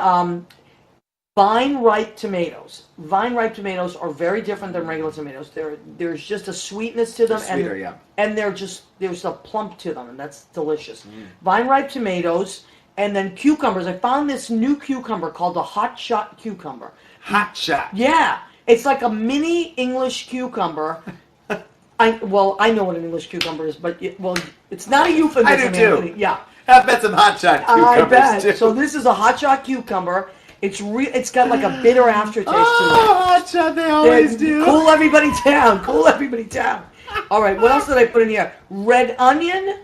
vine ripe tomatoes. Vine ripe tomatoes are very different than regular tomatoes. There's just a sweetness to them, They're sweeter, yeah. and there's a plump to them, and that's delicious. Vine ripe tomatoes, and then cucumbers. I found this new cucumber called the hot shot cucumber. Hot shot. Yeah, it's like a mini English cucumber. I know what an English cucumber is, but it's not a euphemism. I do too. Anthony. Yeah, I've met some hot shot cucumbers I bet. too. So this is a hot shot cucumber. It's got like a bitter aftertaste to it. Oh, hot shot! They always do. Cool everybody down. Cool everybody down. All right, what else did I put in here? Red onion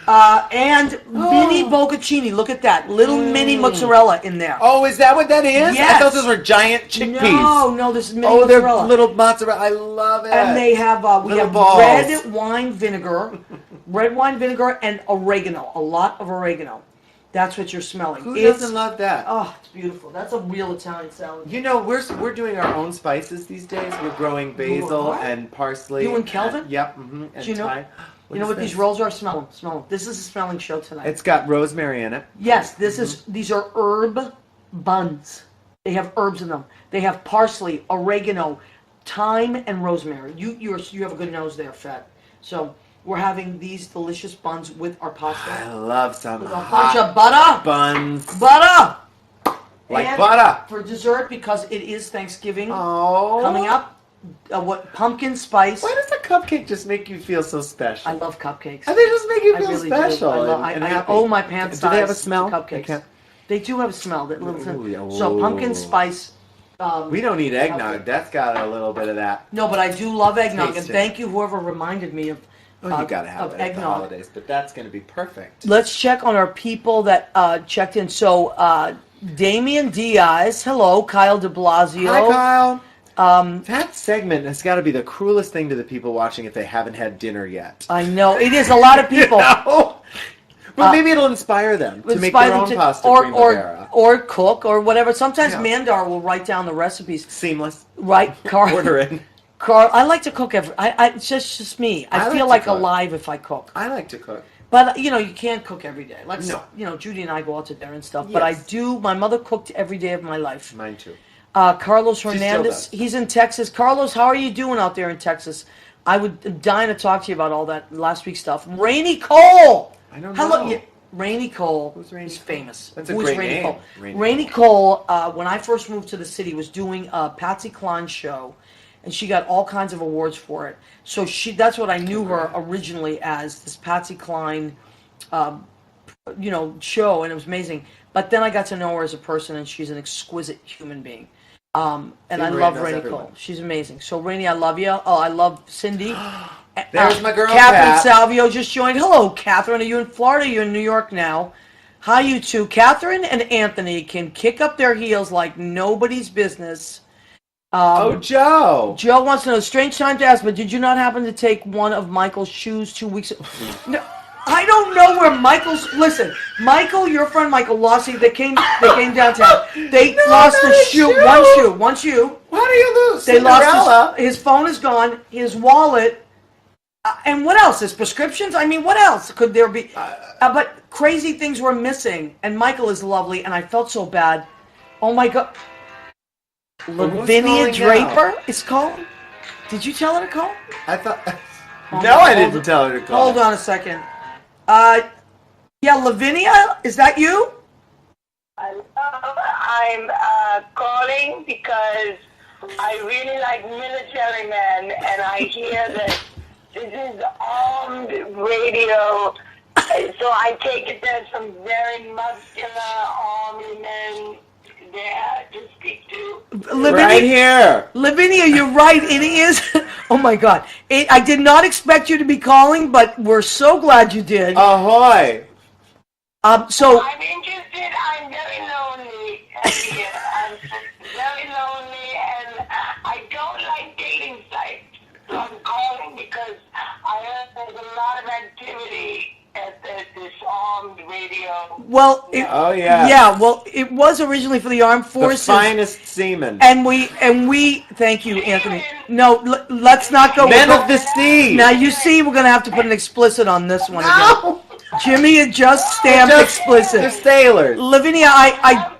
and mini bocconcini. Look at that. Little mini mozzarella in there. Oh, is that what that is? Yes. I thought those were giant chickpeas. No, this is mini Oh, they're mozzarella. little mozzarella. I love it. And they have we Little have balls. red wine vinegar and oregano. A lot of oregano. That's what you're smelling. Who doesn't love that? Oh, it's beautiful. That's a real Italian salad. You know, we're doing our own spices these days. We're growing basil are? and parsley. You and Kelvin? Yep. Mm-hmm, and Do you know? thyme. You know what these rolls are? Smell them. Smell them. This is a smelling show tonight. It's got rosemary in it. Yes, these are herb buns. They have herbs in them. They have parsley, oregano, thyme, and rosemary. You have a good nose there, Fett. So we're having these delicious buns with our I pasta. love some With a bunch hot of butter. buns. Butter! Like And butter. For dessert, because it is Thanksgiving Oh. coming up, pumpkin spice. Why does a cupcake just make you feel so special? I love cupcakes. And they just make you I feel really special. do. and I happy. owe my pants Do they have a size smell? to cupcakes. They do have a smell. That little Ooh, yeah. So pumpkin Ooh. spice. We don't need eggnog. Cupcake. That's got a little bit of that. No, but I do love eggnog, and Taste it. thank you whoever reminded me of. Oh, you gotta have of it at the eggnog. holidays, but that's going to be perfect. Let's check on our people that checked in. So Damian Diaz, hello, Kyle De Blasio. Hi, Kyle. That segment has got to be the cruelest thing to the people watching if they haven't had dinner yet. I know it is a lot of people. No. Well, maybe it'll inspire them to make their own pasta primavera. Or cook or whatever. Sometimes Yeah. Mandar will write down the recipes. Seamless. Right, Carl. Order in. Carl, I like to cook it's just me. I feel like to cook. alive if I cook. I like to cook. But, you can't cook every day. No. Judy and I go out to dinner and stuff. But I Yes. do. My mother cooked every day of my life. Mine too. Carlos still Hernandez, does. he's in Texas. Carlos, how are you doing out there in Texas? I would dying to talk to you about all that last week's stuff. Rainey Cole. I don't Hello, know. yeah, Rainey Cole Who's Rainey is Cole? famous. That's a Who is great Rainey name. Cole? Rainey Rainey Cole, when I first moved to the city, was doing a Patsy Cline show, and she got all kinds of awards for it. So that's what I knew her originally as, this Patsy Cline, show, and it was amazing. But then I got to know her as a person, and she's an exquisite human being. And I love Rainey Cole. She's amazing. So Rainey, I love you. Oh, I love Cindy. There's my girl, Catherine Kat. Salvio just joined. Hello, Catherine. Are you in Florida? You're in New York now. Hi, you two. Catherine and Anthony can kick up their heels like nobody's business. Joe. Joe wants to know, strange time to ask, but did you not happen to take one of Michael's shoes 2 weeks ago? No, I don't know where Listen, Michael, your friend Michael Lossie, they came downtown. They lost not the a shoe. One shoe. How do you lose? They Cinderella. lost his phone is gone, his wallet, and what else? His prescriptions? I mean, what else could there be? But crazy things were missing, and Michael is lovely, and I felt so bad. Oh my God. Lavinia calling Draper is calling? Did you tell her to call? I thought. Oh, No, I hold didn't tell her to call. Hold on a second. Yeah, Lavinia, is that you? I'm calling because I really like military men, and I hear that this is armed radio. So I take it there's some very muscular army men there to speak to. Right here. Lavinia, you're right. It is. Oh my God. I did not expect you to be calling, but we're so glad you did. Ahoy. So I'm interested. I'm very lonely. I'm very lonely, and I don't like dating sites. So I'm calling because I heard there's a lot of activity at this armed radio. well, Oh, yeah. yeah. Well, it was originally for the armed The forces, finest seamen. and we. Thank you, Anthony. No, let's not go. Men of the sea. Now you see, we're gonna have to put an explicit on this one again. Jimmy had just stamped The explicit. sailors. Lavinia, I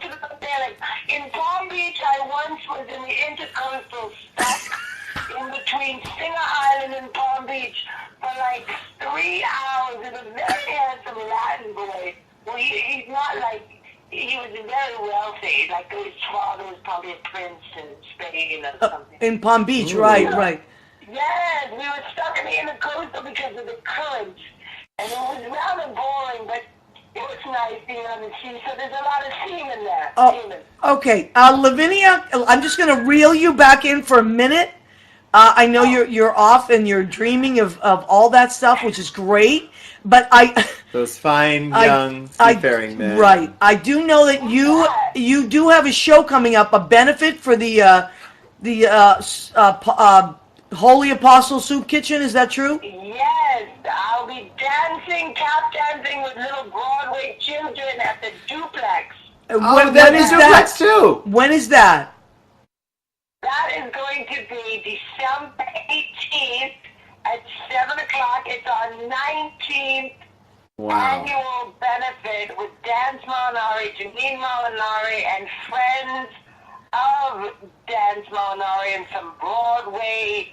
In Palm Beach, I once was in the intercoastal stuck in between Singer Island and Palm Beach for like 3 hours. It was a very handsome Latin boy. Well, he's not like, he was very wealthy. Like his father was probably a prince in Spain or something. in Palm Beach, right. Yes, we were stuck in the intercoastal because of the currents. And it was rather boring, but it was nice being on the sea. So there's a lot of seamen there. Seamen. Okay, Lavinia, I'm just going to reel you back in for a minute. I know you're off and you're dreaming of all that stuff, which is great. But Those fine young seafaring men. Right. I do know that you do have a show coming up, a benefit for the Holy Apostle Soup Kitchen. Is that true? Yes, I'll be tap dancing with little Broadway children at the duplex. Oh, when is that? too. When is that? That is going to be December 18th at 7 o'clock. It's our 19th annual benefit with Dan Molinari, Janine Molinari, and friends of Dan Molinari and some Broadway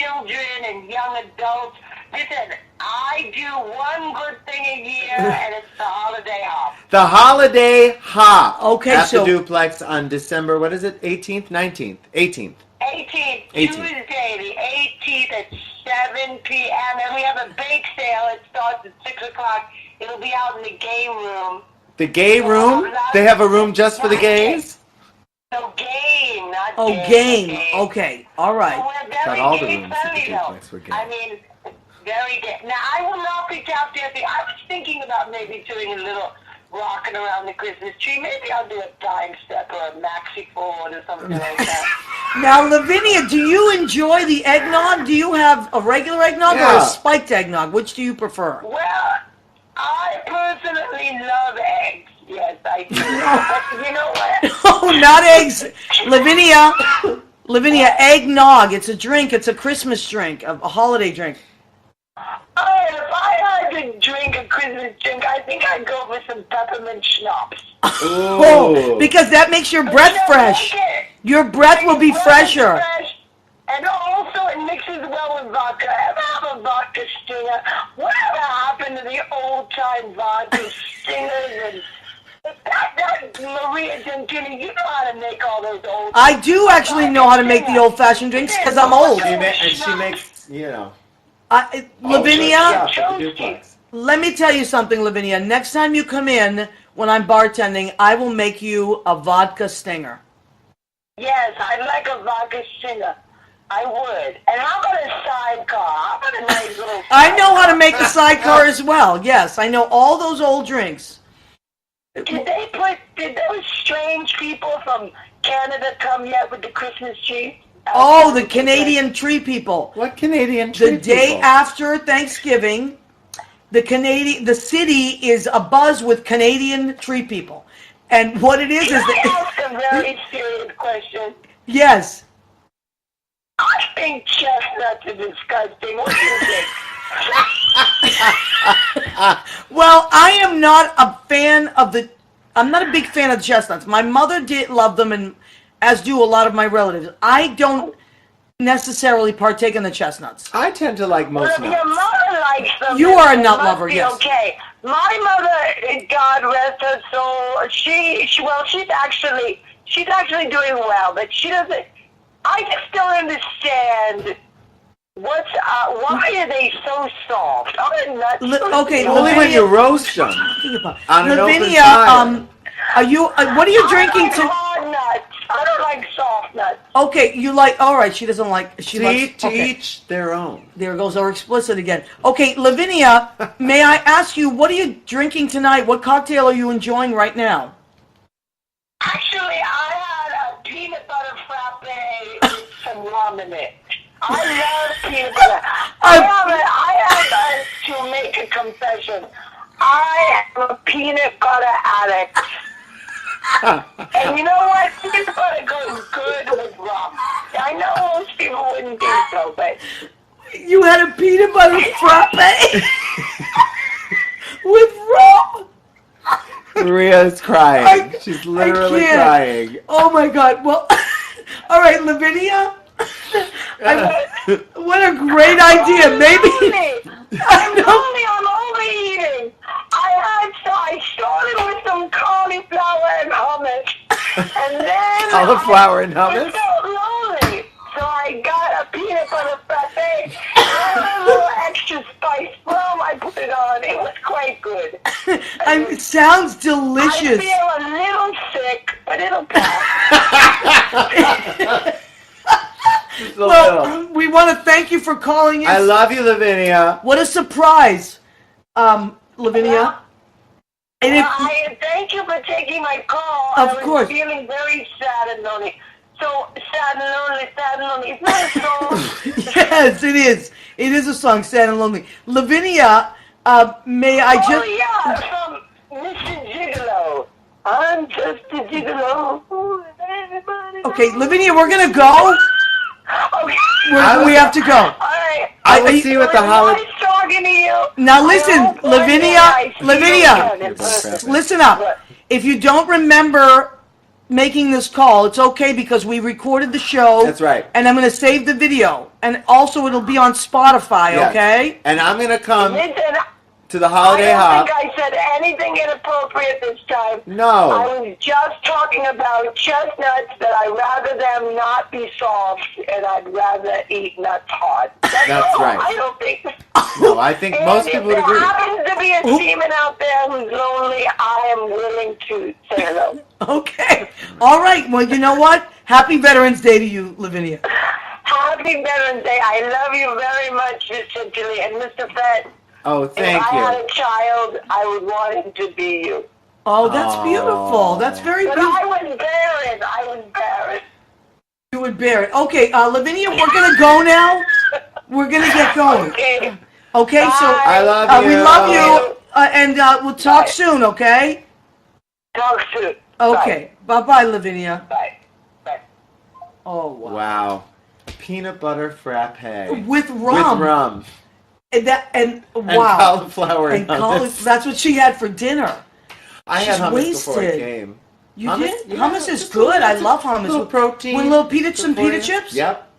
children and young adults. Listen, I do one good thing a year, and it's the holiday hop. The holiday hop. Okay, at so the duplex on December, what is it? 18th, 19th, 18th. 18th, 18th. Tuesday, the 18th at 7 p.m. And we have a bake sale. It starts at 6 o'clock. It'll be out in the game room. The gay room? They have a room just for the gays? No, game, not Oh, game. Okay. All So right. we're Thought very all the gay rooms at the friendly, though. duplex were gay. I mean, very gay. Now, I will not be tap dancing. I was thinking about maybe doing a little rocking around the Christmas tree. Maybe I'll do a dime step or a maxi forward or something like that. Now, Lavinia, do you enjoy the eggnog? Do you have a regular eggnog or Yeah. a spiked eggnog? Which do you prefer? Well, I personally love eggs. Yes, I do. But you know what? Oh, not eggs. Lavinia, eggnog. It's a drink. It's a Christmas drink, a holiday drink. Oh, if I had to drink a Christmas drink, I think I'd go for some peppermint schnapps. Oh, because that makes your breath fresh. Your breath will be fresher. And also it mixes well with vodka. Ever have a vodka stinger? Whatever happened to the old-time vodka stingers and that Maria Gentini, you know how to make all those old... I do actually know how to make the old-fashioned drinks because I'm old. She makes, you know. Lavinia, Duplex. let me tell you something, Lavinia. Next time you come in when I'm bartending, I will make you a vodka stinger. Yes, I'd like a vodka stinger. I would. And how about a sidecar? How about a nice little sidecar? I know how to make a sidecar as well. Yes, I know all those old drinks. Did those strange people from Canada come yet with the Christmas tree? Oh, the Canadian tree people. What Canadian tree The day people? after Thanksgiving, the city is abuzz with Canadian tree people. And what it is Can I that... ask a very serious question? Yes. I think chestnuts are disgusting. What do you think? Well, I am not a fan of the... I'm not a big fan of the chestnuts. My mother did love them, and as do a lot of my relatives. I don't necessarily partake in the chestnuts. I tend to like most Well, if nuts. your mother likes them, You are a it nut must lover, be yes. Okay. My mother, God rest her soul, she's actually doing well, but she doesn't. I just don't understand why are they so soft? Are nuts Okay, Only when you roast them on an open Lavinia, fire. are you? What are you drinking I like hard nuts. I don't like soft nuts. Okay, you like. All right, she doesn't like. She likes. To Okay. each their own. There goes our explicit again. Okay, Lavinia, may I ask you, what are you drinking tonight? What cocktail are you enjoying right now? Actually, I had a peanut butter frappe with some rum in it. I love peanut butter. I have to make a confession. I am a peanut butter addict. And you know what? Peanut butter goes good with rum. I know most people wouldn't think so, but... You had a peanut butter frappe with rum. Maria's crying. She's literally can't. crying. Oh my God. Well, all right, Lavinia. What a great idea. Maybe. I'm overeating. I started with some cauliflower and hummus, and then Cauliflower and hummus? I felt lonely, so I got a peanut butter frappe and a little extra spice rum. I put it on. It was quite good. It sounds delicious. I feel a little sick, but it'll pass. Well, we want to thank you for calling in. I love you, Lavinia. What a surprise, Lavinia. And if, I thank you for taking my call. Of I was course. feeling very sad and lonely. So sad and lonely. It's not a song. yes, it is. It is a song, Sad and Lonely. Lavinia, may I just... Oh, yeah, from Mr. Gigolo. I'm just a gigolo. Okay, Lavinia, we're going to go. Okay. We have to go. All right. I will see you at the holiday. Nice talking to you. Now listen, I hope one day Lavinia, I see you Lavinia, again in person. listen up. If you don't remember making this call, it's okay because we recorded the show. That's right. And I'm going to save the video. And also it'll be on Spotify, Yes. okay? And I'm going to come Listen, to the holiday I hop. don't think I said anything inappropriate this time. No. I was just talking about chestnuts that I'd rather them not be soft and I'd rather eat nuts hard. That's all. right. I don't think... No, I think most people would If agree. there happens to be a seaman out there who's lonely, I am willing to say hello. Okay. All right. Well, you know what? Happy Veterans Day to you, Lavinia. Happy Veterans Day. I love you very much, Mr. Gilly. And Mr. Fett, Oh, thank if I had you. a child, I would want him to be you. Oh, that's beautiful. That's very But beautiful. I was barren. You would bear it. Okay, Lavinia, we're going to go now. We're going to get going. Okay. Okay, so Bye. I love you. we love you. we'll talk soon, okay? Talk soon. Okay. Bye-bye, Lavinia. Bye. Bye. Oh, wow. Wow. Peanut butter frappe. With rum. With rum. And wow. And cauliflower. And that's what she had for dinner. I She's had hummus before I wasted. came. You Hummus? did? Yeah, Hummus is just good. I little- love hummus. little protein. With little pita, some before pita you- chips? Yep.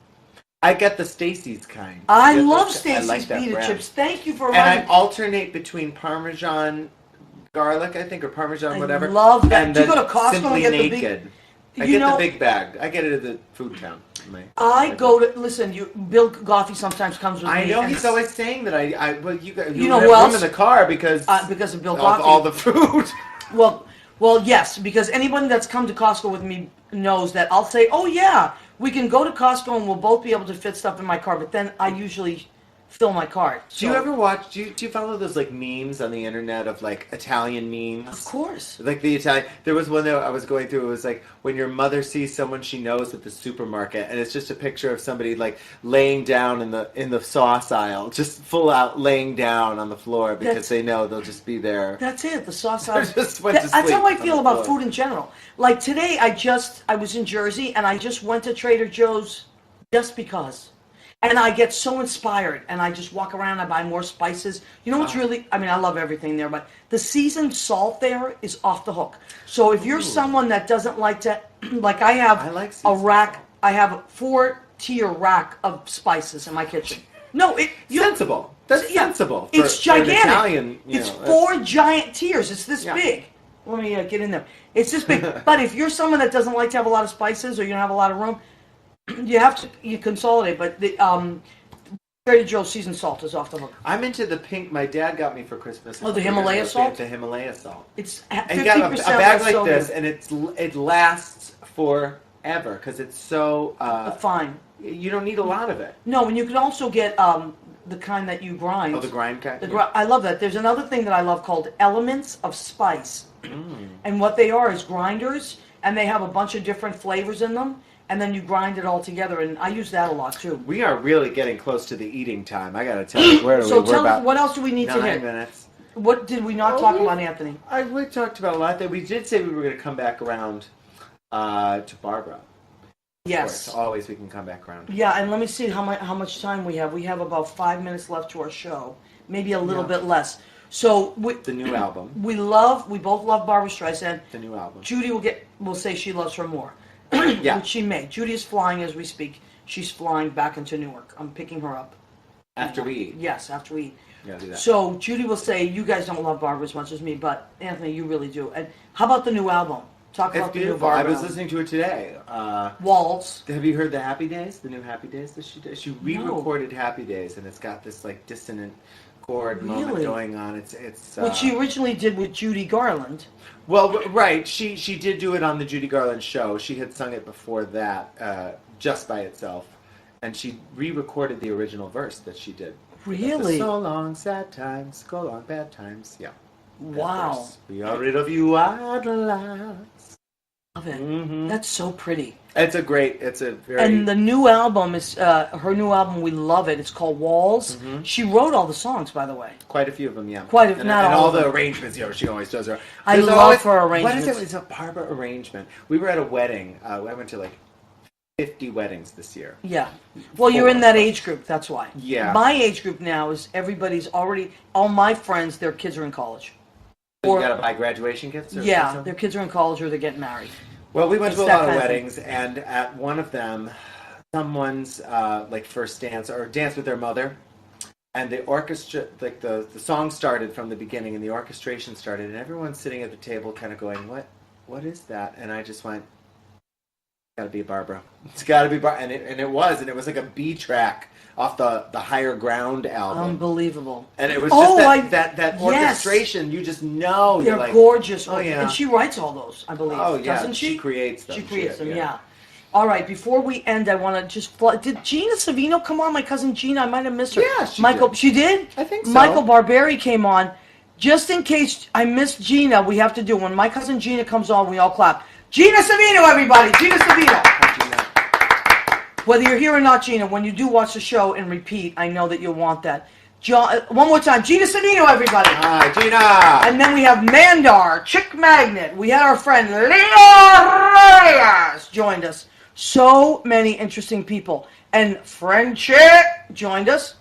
I get the Stacy's kind. I Get love those- I Stacy's like that pita brand. chips. Thank you for And I running. alternate between Parmesan garlic, I think, or Parmesan I whatever. love that. And Do you then go to Costco and Simply get the big- Naked. I You get know- the big bag. I get it at the food town. I go to listen. Bill Goffey sometimes comes with me. I know and he's always saying that well, you You know have who room else? in the car because of Bill of Goffey. all the food. Well, yes, because anyone that's come to Costco with me knows that I'll say, "Oh yeah, we can go to Costco and we'll both be able to fit stuff in my car." But then I usually fill my cart. Do you ever watch? Do you follow those like memes on the internet of like Italian memes? Of course. Like the Italian. There was one that I was going through. It was like when your mother sees someone she knows at the supermarket, and it's just a picture of somebody like laying down in the sauce aisle, just full out laying down on the floor because That's- they know they'll just be there. That's it. The sauce. They just went to That's sleep how I on feel the about floor. food in general. Like today, I was in Jersey and I just went to Trader Joe's just because. And I get so inspired, and I just walk around. I buy more spices. You know what's really? I mean, I love everything there, but the seasoned salt there is off the hook. So if you're someone that doesn't like to, like I have I like a seasoned rack. salt. I have a 4-tier rack of spices in my kitchen. No, Sensible. That's yeah, sensible. It's for an gigantic. Italian, It's that's- 4 giant tiers. It's this Yeah. big. Let me get in there. It's this big. But if you're someone that doesn't like to have a lot of spices or you don't have a lot of room, you consolidate. But the Trader Joe's seasoned salt is off the hook. I'm into the pink. My dad got me for Christmas. Oh, the Himalaya salt? The Himalaya salt. It's And 50% you got a bag less like sodium. this, and it lasts forever because it's so. Fine. You don't need a lot of it. No, and you can also get the kind that you grind. Oh, the grind kind. I love that. There's another thing that I love called elements of spice. And what they are is grinders, and they have a bunch of different flavors in them, and then you grind it all together, and I use that a lot too. We are really getting close to the eating time. I got to tell you, where are So we? We're tell about us, what else do we need to 9 hit? minutes. What did we not Oh, talk we- about, Anthony? We talked about a lot. That we did say we were going to come back around to Barbara. Yes. Of course, always we can come back around. Yeah, and let me see how much time we have. We have about 5 minutes left to our show, maybe a little bit less. So The new album. we both love Barbara Streisand. The new album. Judy will say she loves her more, Yeah. which she may. Judy is flying as we speak. She's flying back into Newark. I'm picking her up. After we eat. Yes, after we eat. Yeah, do that. So Judy will say, you guys don't love Barbara as much as me, but Anthony, you really do. And how about the new album? Talk It's about the new beautiful. Barbara I was album. listening to it today. Waltz. Have you heard the Happy Days? The new Happy Days that she did? She re-recorded Happy Days, and it's got this like dissonant chord moment Really? going on. It's Which she originally did with Judy Garland. well, right. She did do it on the Judy Garland show. She had sung it before that, just by itself, and she re-recorded the original verse that she did. Really? So long, sad times, go long, bad times. Yeah. That Wow. verse. We are rid of you at last. Love it. Mhm. That's so pretty. It's a very. And the new album is her new album. We love it. It's called Walls. Mm-hmm. She wrote all the songs, by the way. Quite a few of them, yeah. Quite a- and, not and all all of the them. arrangements, she always does her. I There's love always- her What arrangements. is it? It's a Barbara arrangement. We were at a wedding. I went to like 50 weddings this year. Yeah. Well, you're in that age group. That's why. Yeah. My age group now is everybody's already. All my friends, their kids are in college. So Or- you gotta buy graduation gifts? Or Yeah, something? their kids are in college or they're getting married. Well, we went It's to a that lot of kind of weddings, and at one of them, someone's like first dance or dance with their mother, and the orchestra, like the song started from the beginning, and the orchestration started, and everyone's sitting at the table, kind of going, "What is that?" And I just went, "It's gotta be Barbara. It's gotta be Barbara," and it was like a B track off the Higher Ground album, Unbelievable. and it was Oh, just that yes. orchestration. You just know They're you're like, gorgeous. oh, yeah. And she writes all those, I believe. Oh yeah, Doesn't she? She creates them. She creates them, yeah. All right, before we end, I want to just... Did Gina Savino come on? My cousin Gina, I might have missed her. Yeah, she Michael, did. She did? I think so. Michael Barberi came on. Just in case I missed Gina, we have to do, when my cousin Gina comes on, we all clap. Gina Savino, everybody! Gina Savino! Whether you're here or not, Gina, when you do watch the show and repeat, I know that you'll want that. John, one more time. Gina Sanino, everybody. Hi, Gina. And then we have Mandar, Chick Magnet. We had our friend Leah Reyes joined us. So many interesting people. And Frenchie joined us.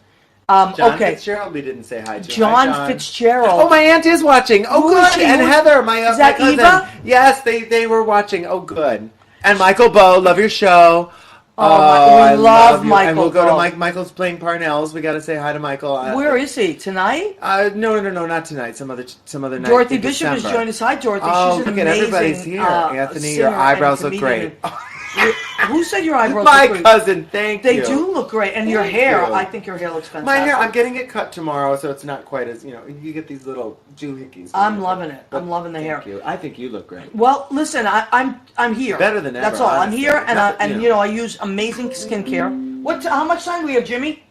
John Okay. Fitzgerald, we didn't say hi to. John Hi, John. Fitzgerald. Oh, my aunt is watching. Oh, Who is good. she? And Who- Heather, my Is that my cousin. Eva? Yes, they were watching. Oh, good. And Michael Bowe, love your show. Oh, I we love you. Michael And we'll go to Bowe. Mike. Michael's playing Parnell's. We got to say hi to Michael. Where is he? Tonight? No, not tonight. Some other night. Dorothy in Bishop has December. joined us. Hi, Dorothy. Oh, She's an look at amazing, everybody's here. Anthony, singer your eyebrows and look great. comedian. Who said your eyebrows My look great? cousin, thank They you. do look great. And your Thank hair, you. I think your hair looks fantastic. My hair, I'm getting it cut tomorrow, so it's not quite as, you get these little doohickeys. I'm loving it. But I'm loving the hair. thank you. I think you look great. Well, listen, I'm here. Better than ever, That's all. I'm honestly. here, and Nothing, you know. I use amazing skincare. How much time do we have, Jimmy?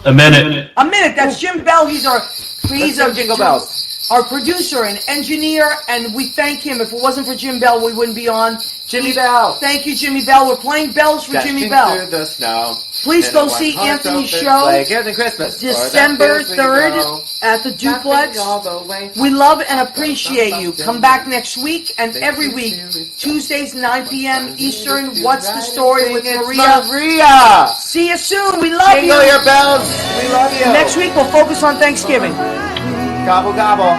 A minute. A minute. That's Jim Bell. He's Let's do Jingle Bells. Our producer and engineer, and we thank him. If it wasn't for Jim Bell, we wouldn't be on. Jimmy Bell. Thank you, Jimmy Bell. We're playing bells for Jimmy Dashing Bell. through the snow. Please in go a see one-horse Anthony's open show sleigh. Give them Christmas. December Or that 3rd we go. at the Duplex. Laughing all the way. We love and appreciate you. Come back next week and every week, Tuesdays, 9 p.m. Eastern. What's the story with It's Maria? Maria. See you soon. We love Jingle you. your bells. We love you. Next week, we'll focus on Thanksgiving. Gobble, gobble.